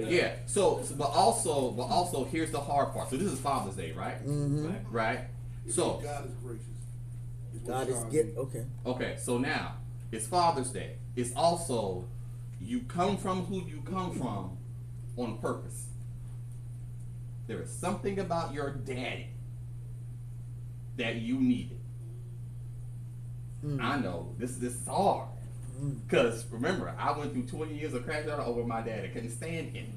Yeah. So but also here's the hard part. So this is Father's Day, right? Right. So God is gracious. God is good. Okay. So now it's Father's Day. It's also you come from who you come from on purpose. There is something about your daddy that you needed. I know this is hard. Because remember, I went through 20 years of crashing out over my dad. I couldn't stand him.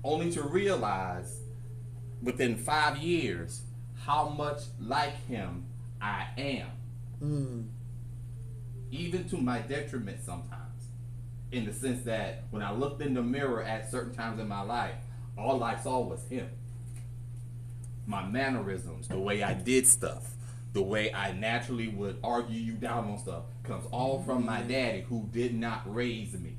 Only to realize within 5 years how much like him I am. Even to my detriment sometimes. In the sense that when I looked in the mirror at certain times in my life, all I saw was him. My mannerisms, the way I did stuff, the way I naturally would argue you down on stuff, comes all from my daddy who did not raise me.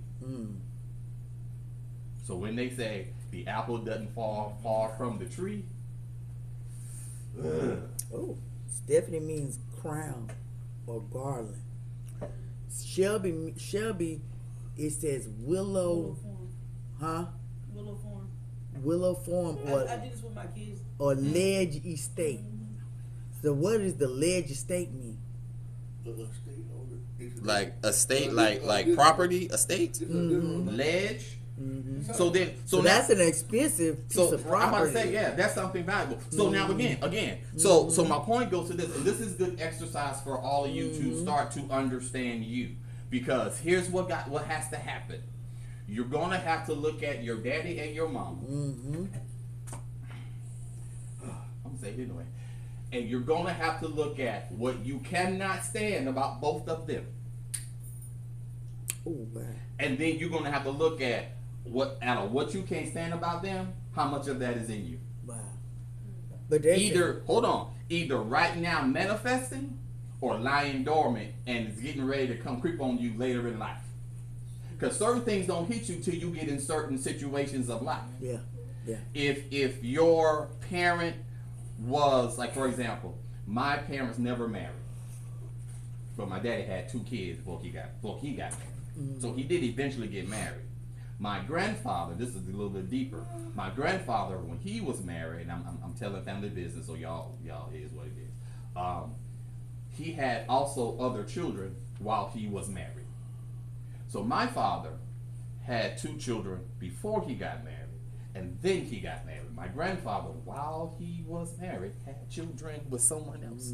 So when they say the apple doesn't fall far from the tree, Oh, Stephanie means crown or garland. Shelby, it says willow, huh? Willow form. Willow form or I did this with my kids. or ledge estate. So what does the ledge estate mean? like estate, like property, estate, ledge. So that's an expensive piece of property. I'm about to say, yeah, that's something valuable. So now again, so my point goes to this, and this is good exercise for all of you to start to understand you, because here's what has to happen. You're gonna have to look at your daddy and your mama. I'm gonna say it anyway, and you're gonna have to look at what you cannot stand about both of them. Oh man! And then you're gonna have to look at what you can't stand about them, how much of that is in you. Wow. But either right now manifesting or lying dormant and it's getting ready to come creep on you later in life. Because certain things don't hit you till you get in certain situations of life. Yeah. If your parent was, like, for example, my parents never married, but my daddy had 2 kids before he got married. So he did eventually get married. My grandfather, this is a little bit deeper. My grandfather, when he was married, and I'm telling family business, so y'all is what it is. He had also other children while he was married. So my father had 2 children before he got married, and then he got married. My grandfather, while he was married, had children with someone else.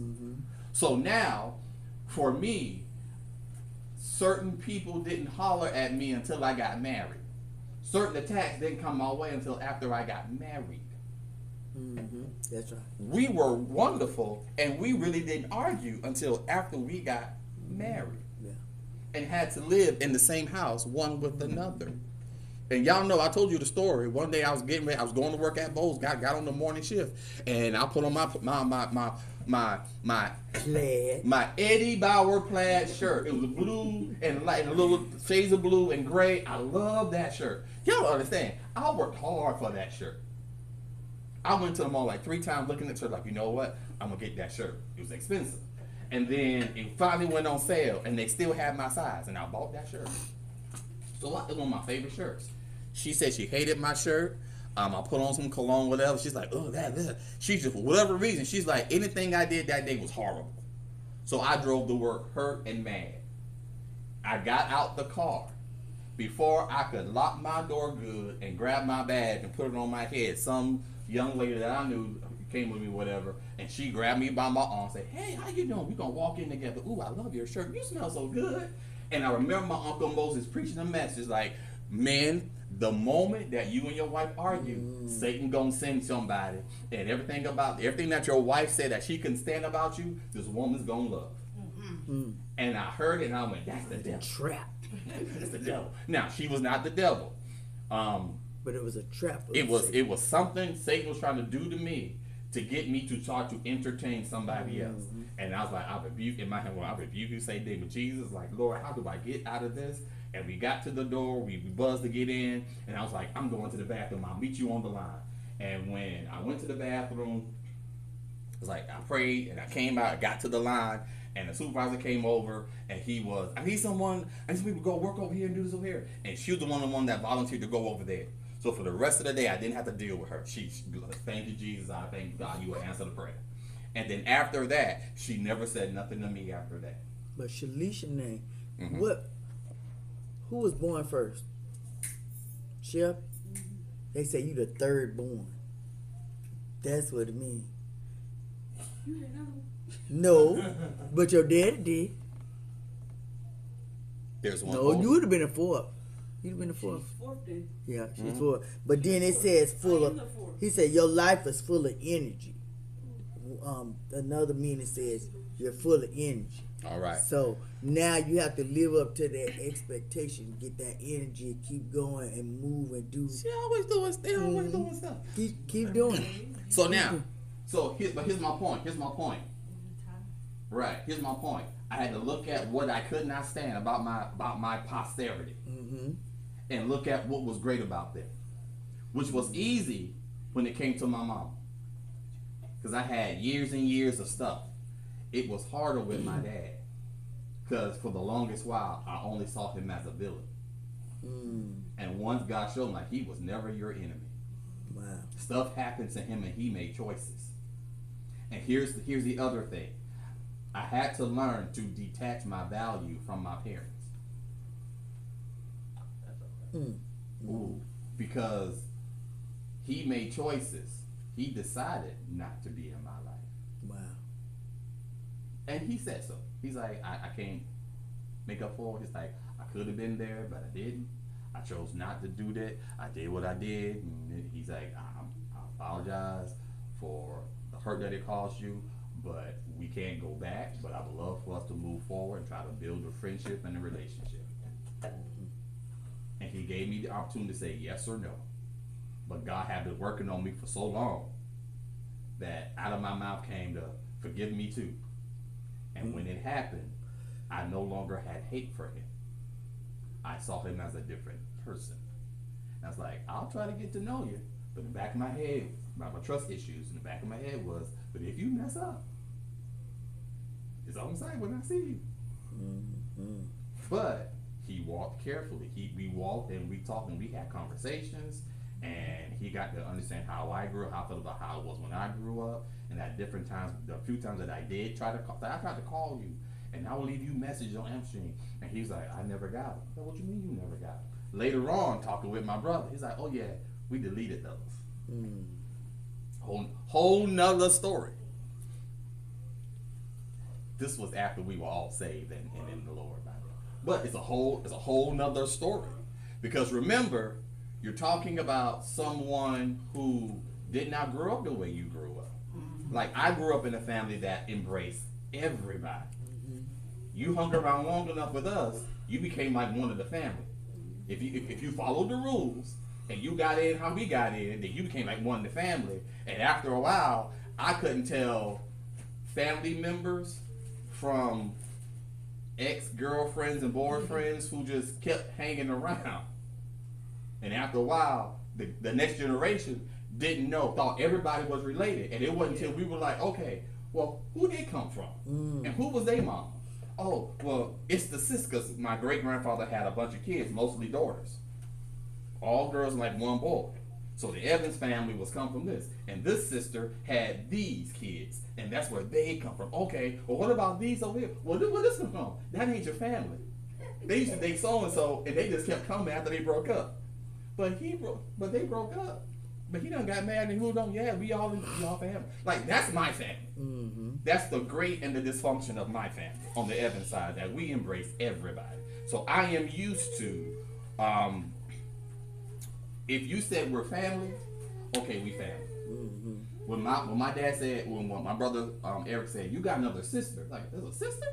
So now, for me, certain people didn't holler at me until I got married. Certain attacks didn't come my way until after I got married. That's right. We were wonderful, and we really didn't argue until after we got married. Yeah. And had to live in the same house, one with another. And y'all know, I told you the story. One day I was getting ready, I was going to work at Bose, got on the morning shift, and I put on my Eddie Bauer plaid shirt. It was blue and light, and a little shades of blue and gray. I love that shirt. Y'all don't understand. I worked hard for that shirt. I went to the mall like 3 times looking at the shirt, like, you know what? I'm gonna get that shirt. It was expensive. And then it finally went on sale, and they still had my size, and I bought that shirt. So it was one of my favorite shirts. She said she hated my shirt. I put on some cologne, whatever. She's like, oh, that. She just, for whatever reason, she's like, anything I did that day was horrible. So I drove to work hurt and mad. I got out the car. Before I could lock my door good and grab my bag and put it on my head, some young lady that I knew came with me, whatever, and she grabbed me by my arm and said, hey, how you doing? We're going to walk in together. Ooh, I love your shirt. You smell so good. And I remember my Uncle Moses preaching a message like, men, the moment that you and your wife argue, Satan gonna send somebody, and everything that your wife said that she couldn't stand about you, this woman's gonna love. And I heard it, and I went, that's the devil. Trap. That's the devil. Now, she was not the devil. But it was a trap. It was something Satan was trying to do to me to get me to start to entertain somebody else. And I was like, I rebuke in my hand, I rebuke you, say name of Jesus, like, Lord, how do I get out of this? And we got to the door, we buzzed to get in, and I was like, I'm going to the bathroom, I'll meet you on the line. And when I went to the bathroom, it was like, I prayed, and I came out, I got to the line, and the supervisor came over, and he was, I need some people to go work over here and do this over here. And she was the one that volunteered to go over there. So for the rest of the day, I didn't have to deal with her. She thank you, Jesus, I thank God you will answer the prayer. And then after that, she never said nothing to me after that. But Shalisha name, who was born first? Shep? They say you the third born. That's what it means. You had another one. No, but your daddy did. There's one. No, older. you would have been a fourth. You'd have been a fourth. She's fourth then. Yeah, she's fourth. But then it says full I of. am the fourth. He said your life is full of energy. Another meaning says you're full of energy. All right. So now you have to live up to that expectation, get that energy, keep going and move and do. She always doing. They always doing stuff. Keep doing it. So now, here's my point. Here's my point. Right. Here's my point. I had to look at what I could not stand about my posterity, and look at what was great about them, which was easy when it came to my mom, because I had years and years of stuff. It was harder with my dad, because for the longest while I only saw him as a villain. And once God showed me, like, he was never your enemy. Wow. Stuff happened to him and he made choices. And here's the other thing. I had to learn to detach my value from my parents. Ooh, because he made choices. He decided not to be in my life. Wow. And he said so. He's like, I can't make up for it. He's like, I could have been there, but I didn't. I chose not to do that. I did what I did. And he's like, I apologize for the hurt that it caused you, but we can't go back. But I would love for us to move forward and try to build a friendship and a relationship. And he gave me the opportunity to say yes or no. But God had been working on me for so long that out of my mouth came to forgive me too. And when it happened, I no longer had hate for him. I saw him as a different person. And I was like, I'll try to get to know you. But in the back of my head, my trust issues in the back of my head was, but if you mess up, it's on sight when I see you. But he walked carefully. We walked and we talked and we had conversations, and he got to understand how I grew up, how I felt about how it was when I grew up, and at different times, the few times that I did try to call, I tried to call you, and I would leave you messages on Amsterdam, and he's like, I never got them. Like, what you mean you never got them? Later on, talking with my brother, he's like, oh yeah, we deleted those. Whole nother story. This was after we were all saved and in the Lord by then. But it's a whole nother story. Because remember, you're talking about someone who did not grow up the way you grew up. Like, I grew up in a family that embraced everybody. You hung around long enough with us, you became like one of the family. If you followed the rules and you got in how we got in, then you became like one of the family. And after a while, I couldn't tell family members from ex-girlfriends and boyfriends who just kept hanging around. And after a while, the next generation didn't know, thought everybody was related. And it wasn't until we were like, okay, well, who they come from? And who was their mom? Oh, well, it's the sister, because my great-grandfather had a bunch of kids, mostly daughters. All girls and like one boy. So the Evans family was come from this. And this sister had these kids. And that's where they come from. Okay, well, what about these over here? Well, where this come from? That ain't your family. They used to date so-and-so, and they just kept coming after they broke up. But they broke up. But he done got married, and who don't? Yeah, we all family. Like, that's my family. That's the great and the dysfunction of my family on the Evans side, that we embrace everybody. So I am used to, if you said we're family, okay, we family. When my dad said, when my brother Eric said, you got another sister, like, there's a sister?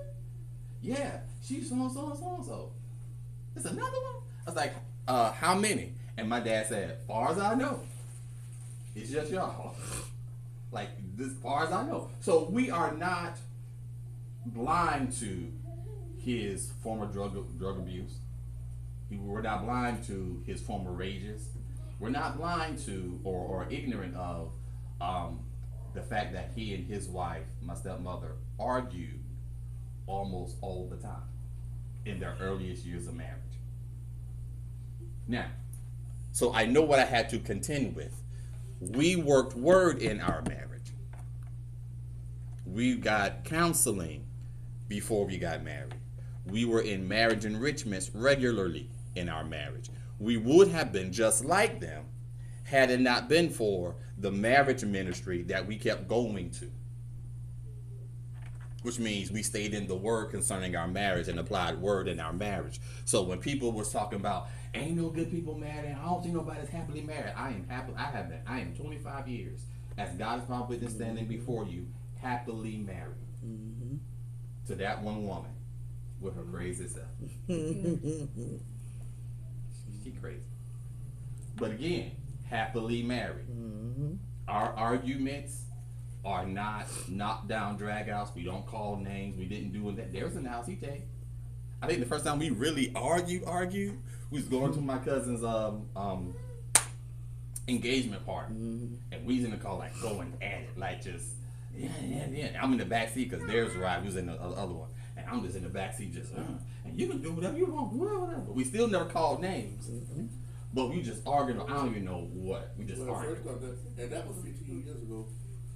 Yeah, she's so-and-so and so-and-so. There's another one? I was like, how many? And my dad said, far as I know, it's just y'all. Like, as far as I know. So we are not blind to his former drug abuse. We're not blind to his former rages. We're not blind to or ignorant of the fact that he and his wife, my stepmother, argued almost all the time in their earliest years of marriage. Now, so I know what I had to contend with. We worked word in our marriage. We got counseling before we got married. We were in marriage enrichments regularly in our marriage. We would have been just like them had it not been for the marriage ministry that we kept going to. which means we stayed in the word concerning our marriage and applied word in our marriage. So when people was talking about ain't no good people married, and I don't think nobody's happily married, I am happy. I am 25 years as God is my witness standing before you, happily married to that one woman with her crazy self. She crazy. But again, happily married. Our arguments are not knockdown dragouts. We don't call names. We didn't do that. There's an house he take. I think the first time we really argued, we was going to my cousin's engagement party, and we was in the car like going at it, like just yeah. I'm in the back seat because there's ride. We was in the other one, and I'm just in the back seat just and you can do whatever you want, whatever. We still never called names, but we just arguing. I don't even know what we just argued. And that was 15 years ago.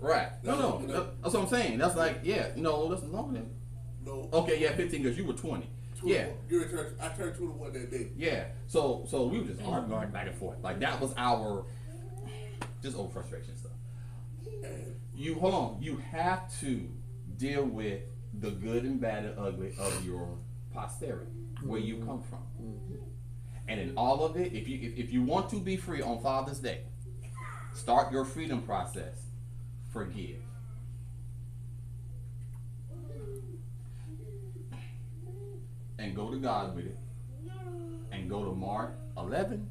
Right? No. That's what I'm saying. That's like that's longer than. No. Okay, yeah, 15 because you were 20. Yeah. I turned 21 that day. Yeah. So we were just arguing back and forth. Like that was our just old frustration stuff. You have to deal with the good and bad and ugly of your posterity, where you come from. And in all of it, if you want to be free on Father's Day, start your freedom process. Forgive. And go to God with it. And go to Mark 11.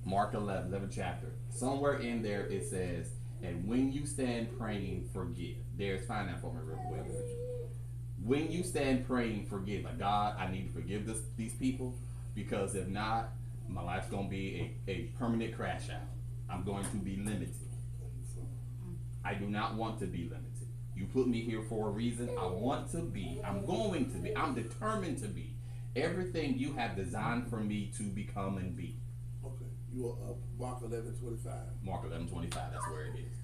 Mark 11 chapter. Somewhere in there it says, and when you stand praying, forgive. Find that for me real quick. When you stand praying, forgive. Like, God, I need to forgive these people, because if not, my life's going to be a permanent crash out. I'm going to be limited. I do not want to be limited. You put me here for a reason. I want to be. I'm going to be. I'm determined to be everything you have designed for me to become and be. Okay. You are Mark 11:25. Mark 11:25. That's where it is.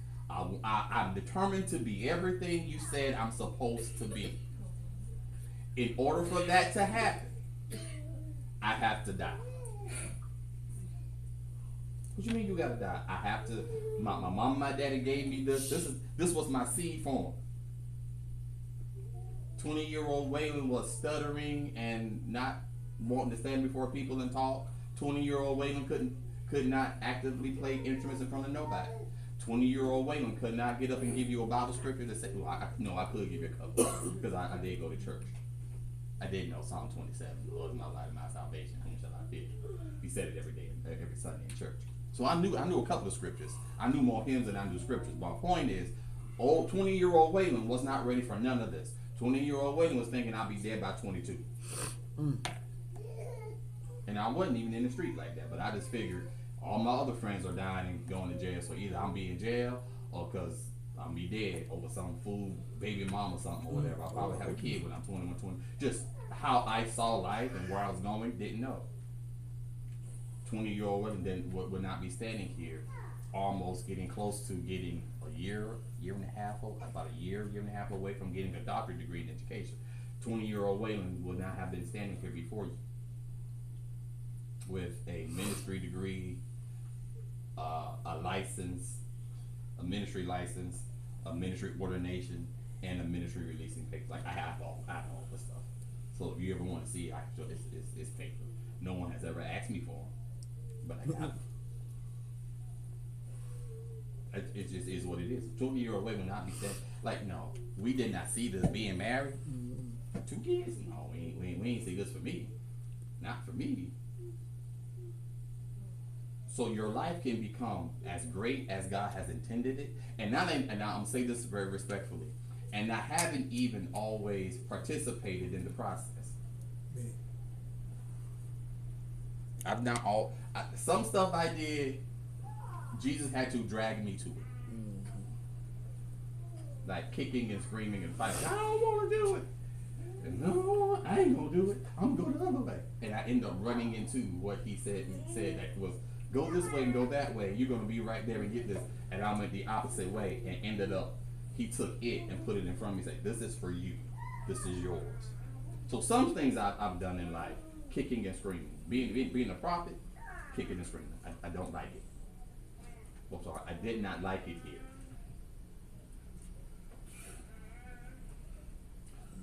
I'm determined to be everything you said I'm supposed to be. In order for that to happen, I have to die. What you mean you gotta die? I have to. My mom and my daddy gave me this. This was my seed form. 20-year-old Waylon was stuttering and not wanting to stand before people and talk. 20-year-old Waylon could not actively play instruments in front of nobody. 20-year-old Waylon could not get up and give you a Bible scripture to say, well, I could give you a couple, because I did go to church. I did know Psalm 27. The Lord is my light and my salvation. Whom shall I fear? He said it every day, every Sunday in church. So I knew a couple of scriptures. I knew more hymns than I knew scriptures. My point is, 20-year-old Waylon was not ready for none of this. 20-year-old Waylon was thinking I'll be dead by 22. And I wasn't even in the street like that, but I just figured all my other friends are dying and going to jail, so either I'm be in jail or because I'm be dead over some fool baby mom or something or whatever. I'll probably have a kid when I'm 21, 20. Just how I saw life and where I was going, didn't know. 20-year-old would not be standing here, almost getting close to getting a year and a half away from getting a doctorate degree in education. 20-year-old Waylon would not have been standing here before you with a ministry degree, a license, a ministry license, a ministry ordination, and a ministry releasing paper. Like I have all this stuff. So if you ever want to see it, I can show it's paper. No one has ever asked me for them, but I got it. It just is what it is. 20-year-old Waylon would not be said. Like, no, we did not see this being married. 2 kids? No, we ain't see this for me. Not for me. So your life can become as great as God has intended it. And now I'm going to say this very respectfully. And I haven't even always participated in the process. I've not some stuff I did, Jesus had to drag me to it. Like kicking and screaming and fighting. I don't want to do it. And no, I ain't going to do it. I'm going the other way. And I end up running into what he said that was, go this way and go that way. You're going to be right there and get this. And I went the opposite way and ended up, he took it and put it in front of me and said, this is for you. This is yours. So some things I've done in life, kicking and screaming. Being a prophet, kicking and screaming. I don't like it. Well, sorry, I did not like it here.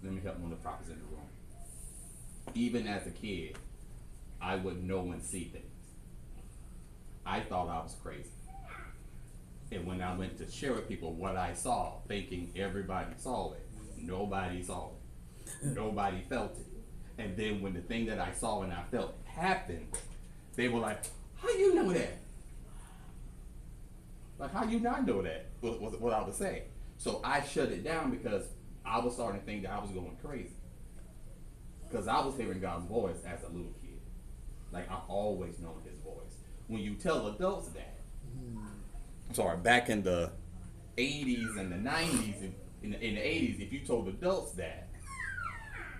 let me help one of the prophets in the room. Even as a kid, I would know and see things. I thought I was crazy. And when I went to share with people what I saw, thinking everybody saw it, nobody saw it. Nobody felt it. And then when the thing that I saw and I felt happened, they were like, how you know that? Like, how you not know that? Was what I was saying. So I shut it down because I was starting to think that I was going crazy. Because I was hearing God's voice as a little kid. Like, I've always known his voice. When you tell adults that, back in the 80s and the 90s, in the 80s, if you told adults that,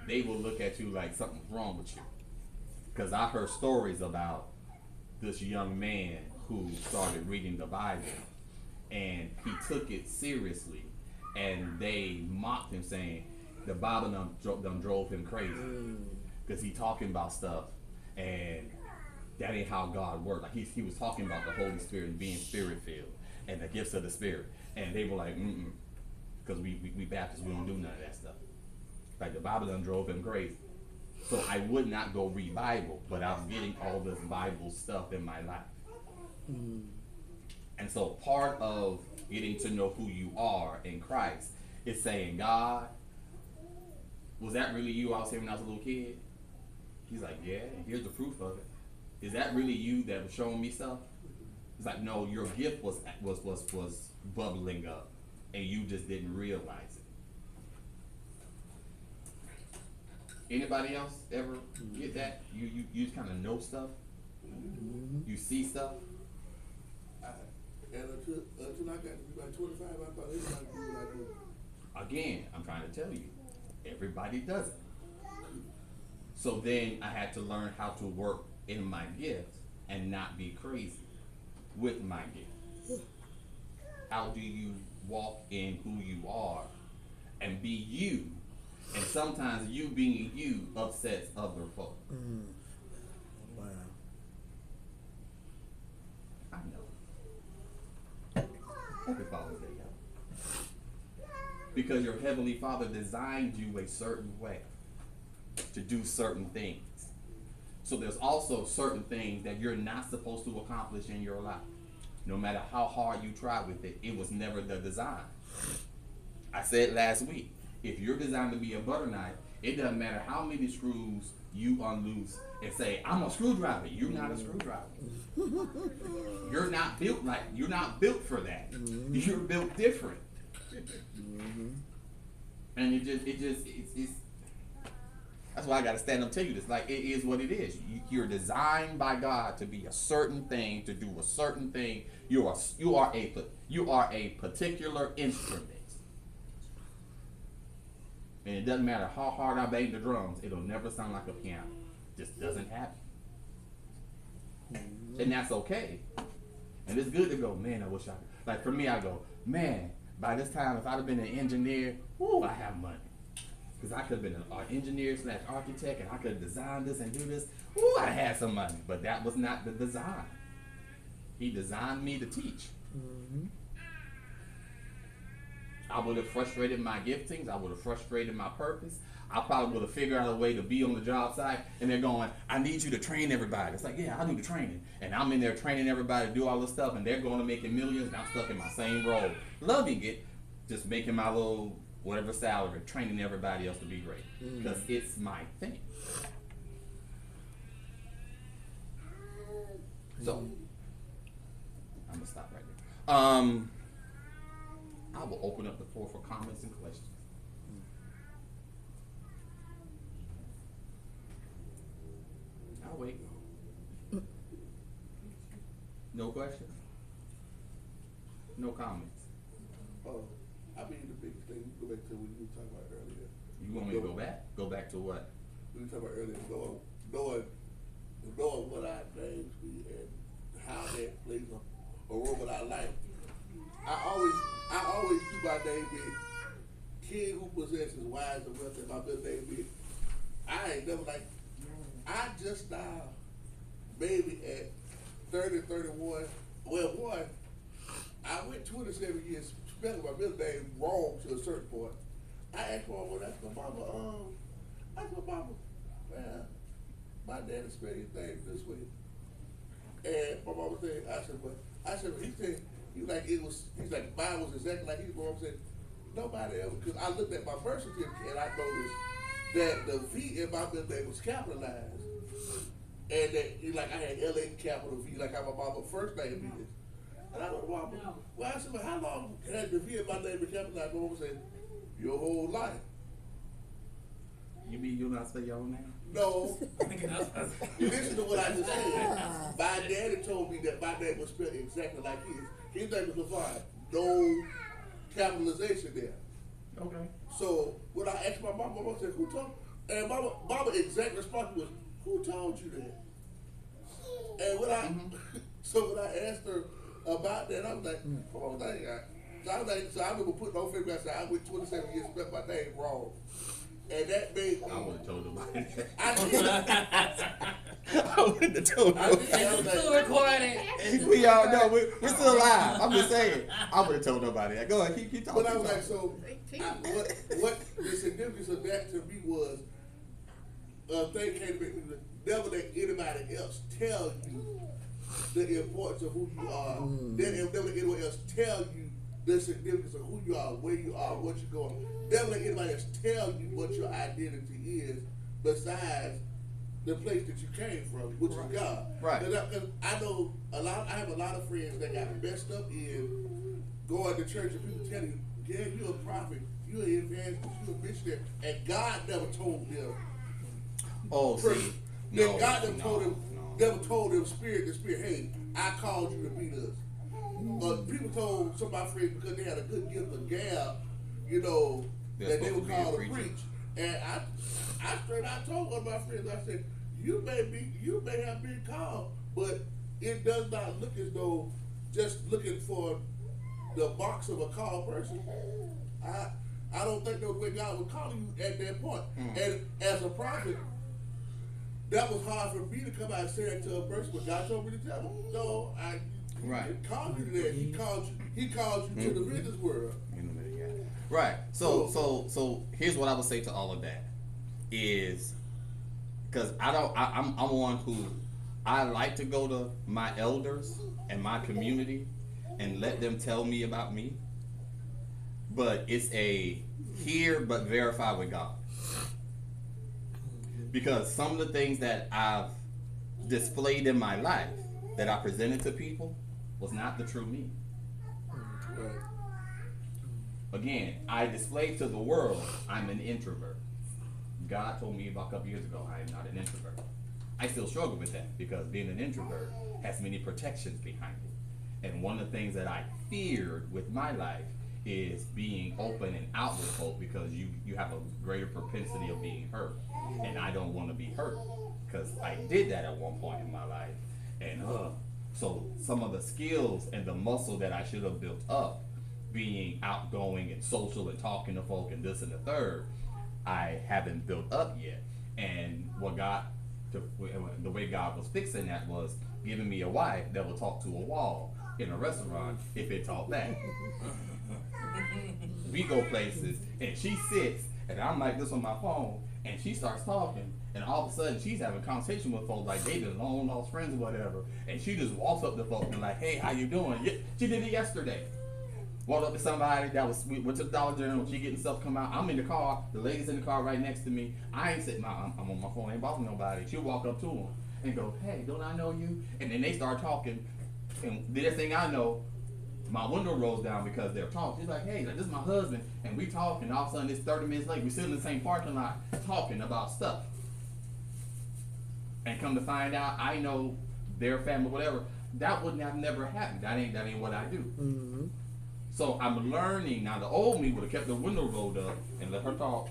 they will look at you like something's wrong with you. Because I heard stories about this young man who started reading the Bible, and he took it seriously, and they mocked him, saying the Bible done drove him crazy because he talking about stuff, and that ain't how God worked. Like he was talking about the Holy Spirit and being spirit filled and the gifts of the Spirit, and they were like, because we Baptists, we don't do none of that stuff. Like the Bible done drove him crazy. So I would not go read Bible, but I was getting all this Bible stuff in my life. And so part of getting to know who you are in Christ is saying, God, was that really you I was here when I was a little kid? He's like, yeah, here's the proof of it. Is that really you that was showing me stuff? It's like, no, your gift was bubbling up and you just didn't realize it. Anybody else ever get that? You just kind of know stuff? You see stuff? And until I got to be like 25, I thought everybody knew what I do. Again, I'm trying to tell you, everybody does it. So then I had to learn how to work in my gift and not be crazy with my gift. How do you walk in who you are and be you? And sometimes you being you upsets other folk. Wow. I know. Happy Father's Day, y'all. Because your Heavenly Father designed you a certain way to do certain things. So there's also certain things that you're not supposed to accomplish in your life. No matter how hard you try with it, it was never the design. I said last week, if you're designed to be a butter knife, it doesn't matter how many screws you unloose and say, I'm a screwdriver. You're not a screwdriver. You're not built for that. You're built different. And it's that's why I got to stand up and tell you this. Like, it is what it is. You're designed by God to be a certain thing, to do a certain thing. You are a particular instrument. And it doesn't matter how hard I bang the drums, it'll never sound like a piano. Just doesn't happen. And that's okay. And it's good to go, man, I wish I could. Like for me, I go, man, by this time, if I'd have been an engineer, I have money. Because I could have been an engineer / architect, and I could have designed this and do this. I had some money. But that was not the design. He designed me to teach. I would have frustrated my giftings. I would have frustrated my purpose. I probably would have figured out a way to be on the job site, and they're going, I need you to train everybody. It's like, yeah, I'll do the training. And I'm in there training everybody to do all this stuff, and they're going to making millions, and I'm stuck in my same role. Loving it, just making my little whatever salary, training everybody else to be great. Because it's my thing. So, I'm going to stop right there. I will open up the floor for comments and questions. I'll wait. No questions? No comments? I mean, the big thing, go back to what you were talking about earlier. You want me to go back? Go back to what? We were talking about earlier, knowing what our names be and how that plays a role in our life. I always do my name be King who possesses wise and wealth, and my middle name be. I ain't never I just now, maybe at 30, 31, I went 27 years spelling my middle name wrong to a certain point. I asked my mama, man, my daddy spelled his name this way. And my mama said, he's like, mine was exactly like his mom said, nobody ever, because I looked at my birth certificate and I noticed that the V in my middle name was capitalized. And that, I had L.A. capital V, like how my mama's first name is. And I went, Mama, well, I said, well, how long had the V in my name been capitalized? My mama said, your whole life. You mean you'll not say your own name? No. Listen to what I just said. My daddy told me that my name was spelled exactly like his. His name was LeVon. No capitalization there. Okay. So when I asked my mama, mama said, who told? And mama exact response was, who told you that? And when when I asked her about that, I was like, oh, so I remember putting on Facebook, I said, I went 27 years, spelled my name wrong. And that made me. I would have told nobody that. I did. I wouldn't have told nobody. It's still recorded. We all know. We're still alive. I'm just saying. I would have told nobody that. Go ahead, keep talking. But I was like, so what the significance of that to me was, a thing came to me, never let anybody else tell you the importance of who you are. Never let anyone else tell you the significance of who you are, where you are, what you're going. Never let anybody else tell you what your identity is besides the place that you came from, which is God. Right. Because I know I have a lot of friends that got messed up in going to church and people tell you, yeah, you're a prophet, you're an evangelist, you're a missionary, and God never told them. Oh, see. No, God never told them spirit to spirit, hey, I called you to be this. But people told some of my friends because they had a good gift of gab, that they were called to preach. And I straight out told one of my friends, I said, you may have been called, but it does not look as though just looking for the box of a called person. I don't think that was the way God was calling you at that point. And as a prophet, that was hard for me to come out and say that to a person, but God told me to tell him. No, He didn't call you to that. He called you to the business world. Right. So here's what I would say to all of that is, because I'm one who I like to go to my elders and my community and let them tell me about me, but it's a hear but verify with God. Because some of the things that I've displayed in my life that I presented to people was not the true me. Right. Again, I displayed to the world I'm an introvert. God told me about a couple years ago I am not an introvert. I still struggle with that because being an introvert has many protections behind it. And one of the things that I feared with my life is being open and out with folk because you have a greater propensity of being hurt. And I don't want to be hurt because I did that at one point in my life. And so some of the skills and the muscle that I should have built up, being outgoing and social and talking to folk and this and the third, I haven't built up yet. And the way God was fixing that was giving me a wife that will talk to a wall in a restaurant if it talked back. We go places and she sits and I'm like this on my phone and she starts talking and all of a sudden she's having a conversation with folks like they been long lost friends or whatever, and she just walks up to folks and like, hey, how you doing? She did it yesterday. Walked up to somebody we went to the Dollar General, she getting stuff come out. I'm in the car, the lady's in the car right next to me. I ain't sitting, I'm on my phone, I ain't bothering nobody. She'll walk up to them and go, hey, don't I know you? And then they start talking, and the next thing I know, my window rolls down because they're talking. She's like, hey, this is my husband, and we talk, and all of a sudden it's 30 minutes late. We're still in the same parking lot talking about stuff. And come to find out, I know their family, whatever. That wouldn't have never happened. That ain't what I do. Mm-hmm. So I'm learning now. The old me would have kept the window rolled up and let her talk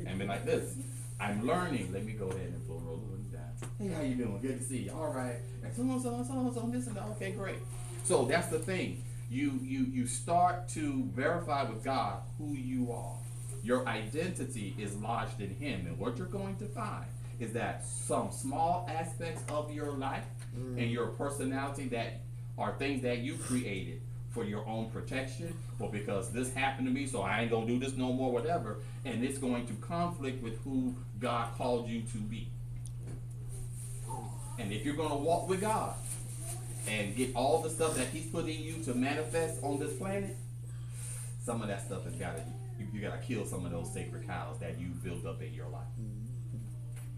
and been like this. I'm learning. Let me go ahead and roll the window down. Hey, how you doing? Good to see you. All right. And so this and that. Okay, great. So that's the thing. You start to verify with God who you are. Your identity is lodged in Him, and what you're going to find is that some small aspects of your life and your personality that are things that you created for your own protection, or because this happened to me, so I ain't gonna do this no more, whatever, and it's going to conflict with who God called you to be. And if you're gonna walk with God and get all the stuff that He's put in you to manifest on this planet, some of that stuff has gotta, you gotta kill some of those sacred cows that you built up in your life.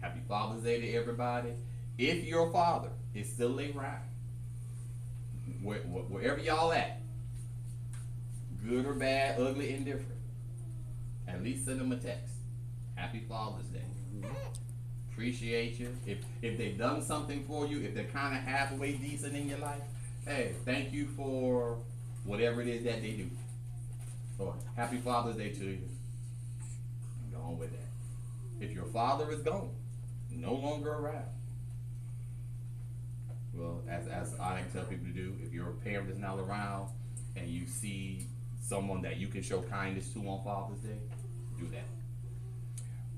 Happy Father's Day to everybody. If your father is still around, wherever y'all at, good or bad, ugly, indifferent, at least send them a text. Happy Father's Day. Appreciate you. If they've done something for you, if they're kind of halfway decent in your life, hey, thank you for whatever it is that they do. So happy Father's Day to you. And go on with that. If your father is gone, no longer around, well, as I tell people to do, if your parent is not around and you see someone that you can show kindness to on Father's Day, do that.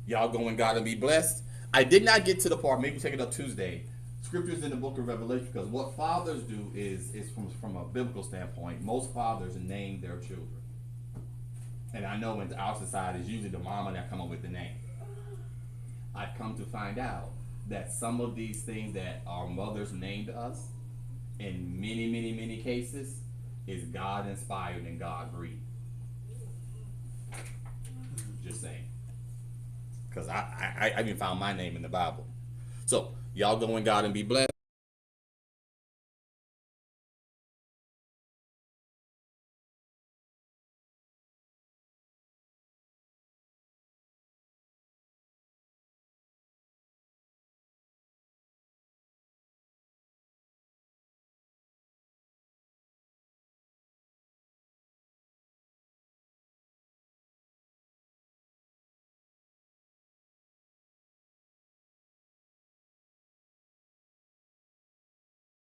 Y'all go in God and be blessed. I did not get to the part, maybe take it up Tuesday, scriptures in the book of Revelation, because what fathers do is from a biblical standpoint, most fathers name their children. And I know in our society, it's usually the mama that come up with the name. I've come to find out that some of these things that our mothers named us, in many, many, many cases, is God inspired and God breathed. Just saying. Because I even found my name in the Bible. So, y'all go in God and be blessed.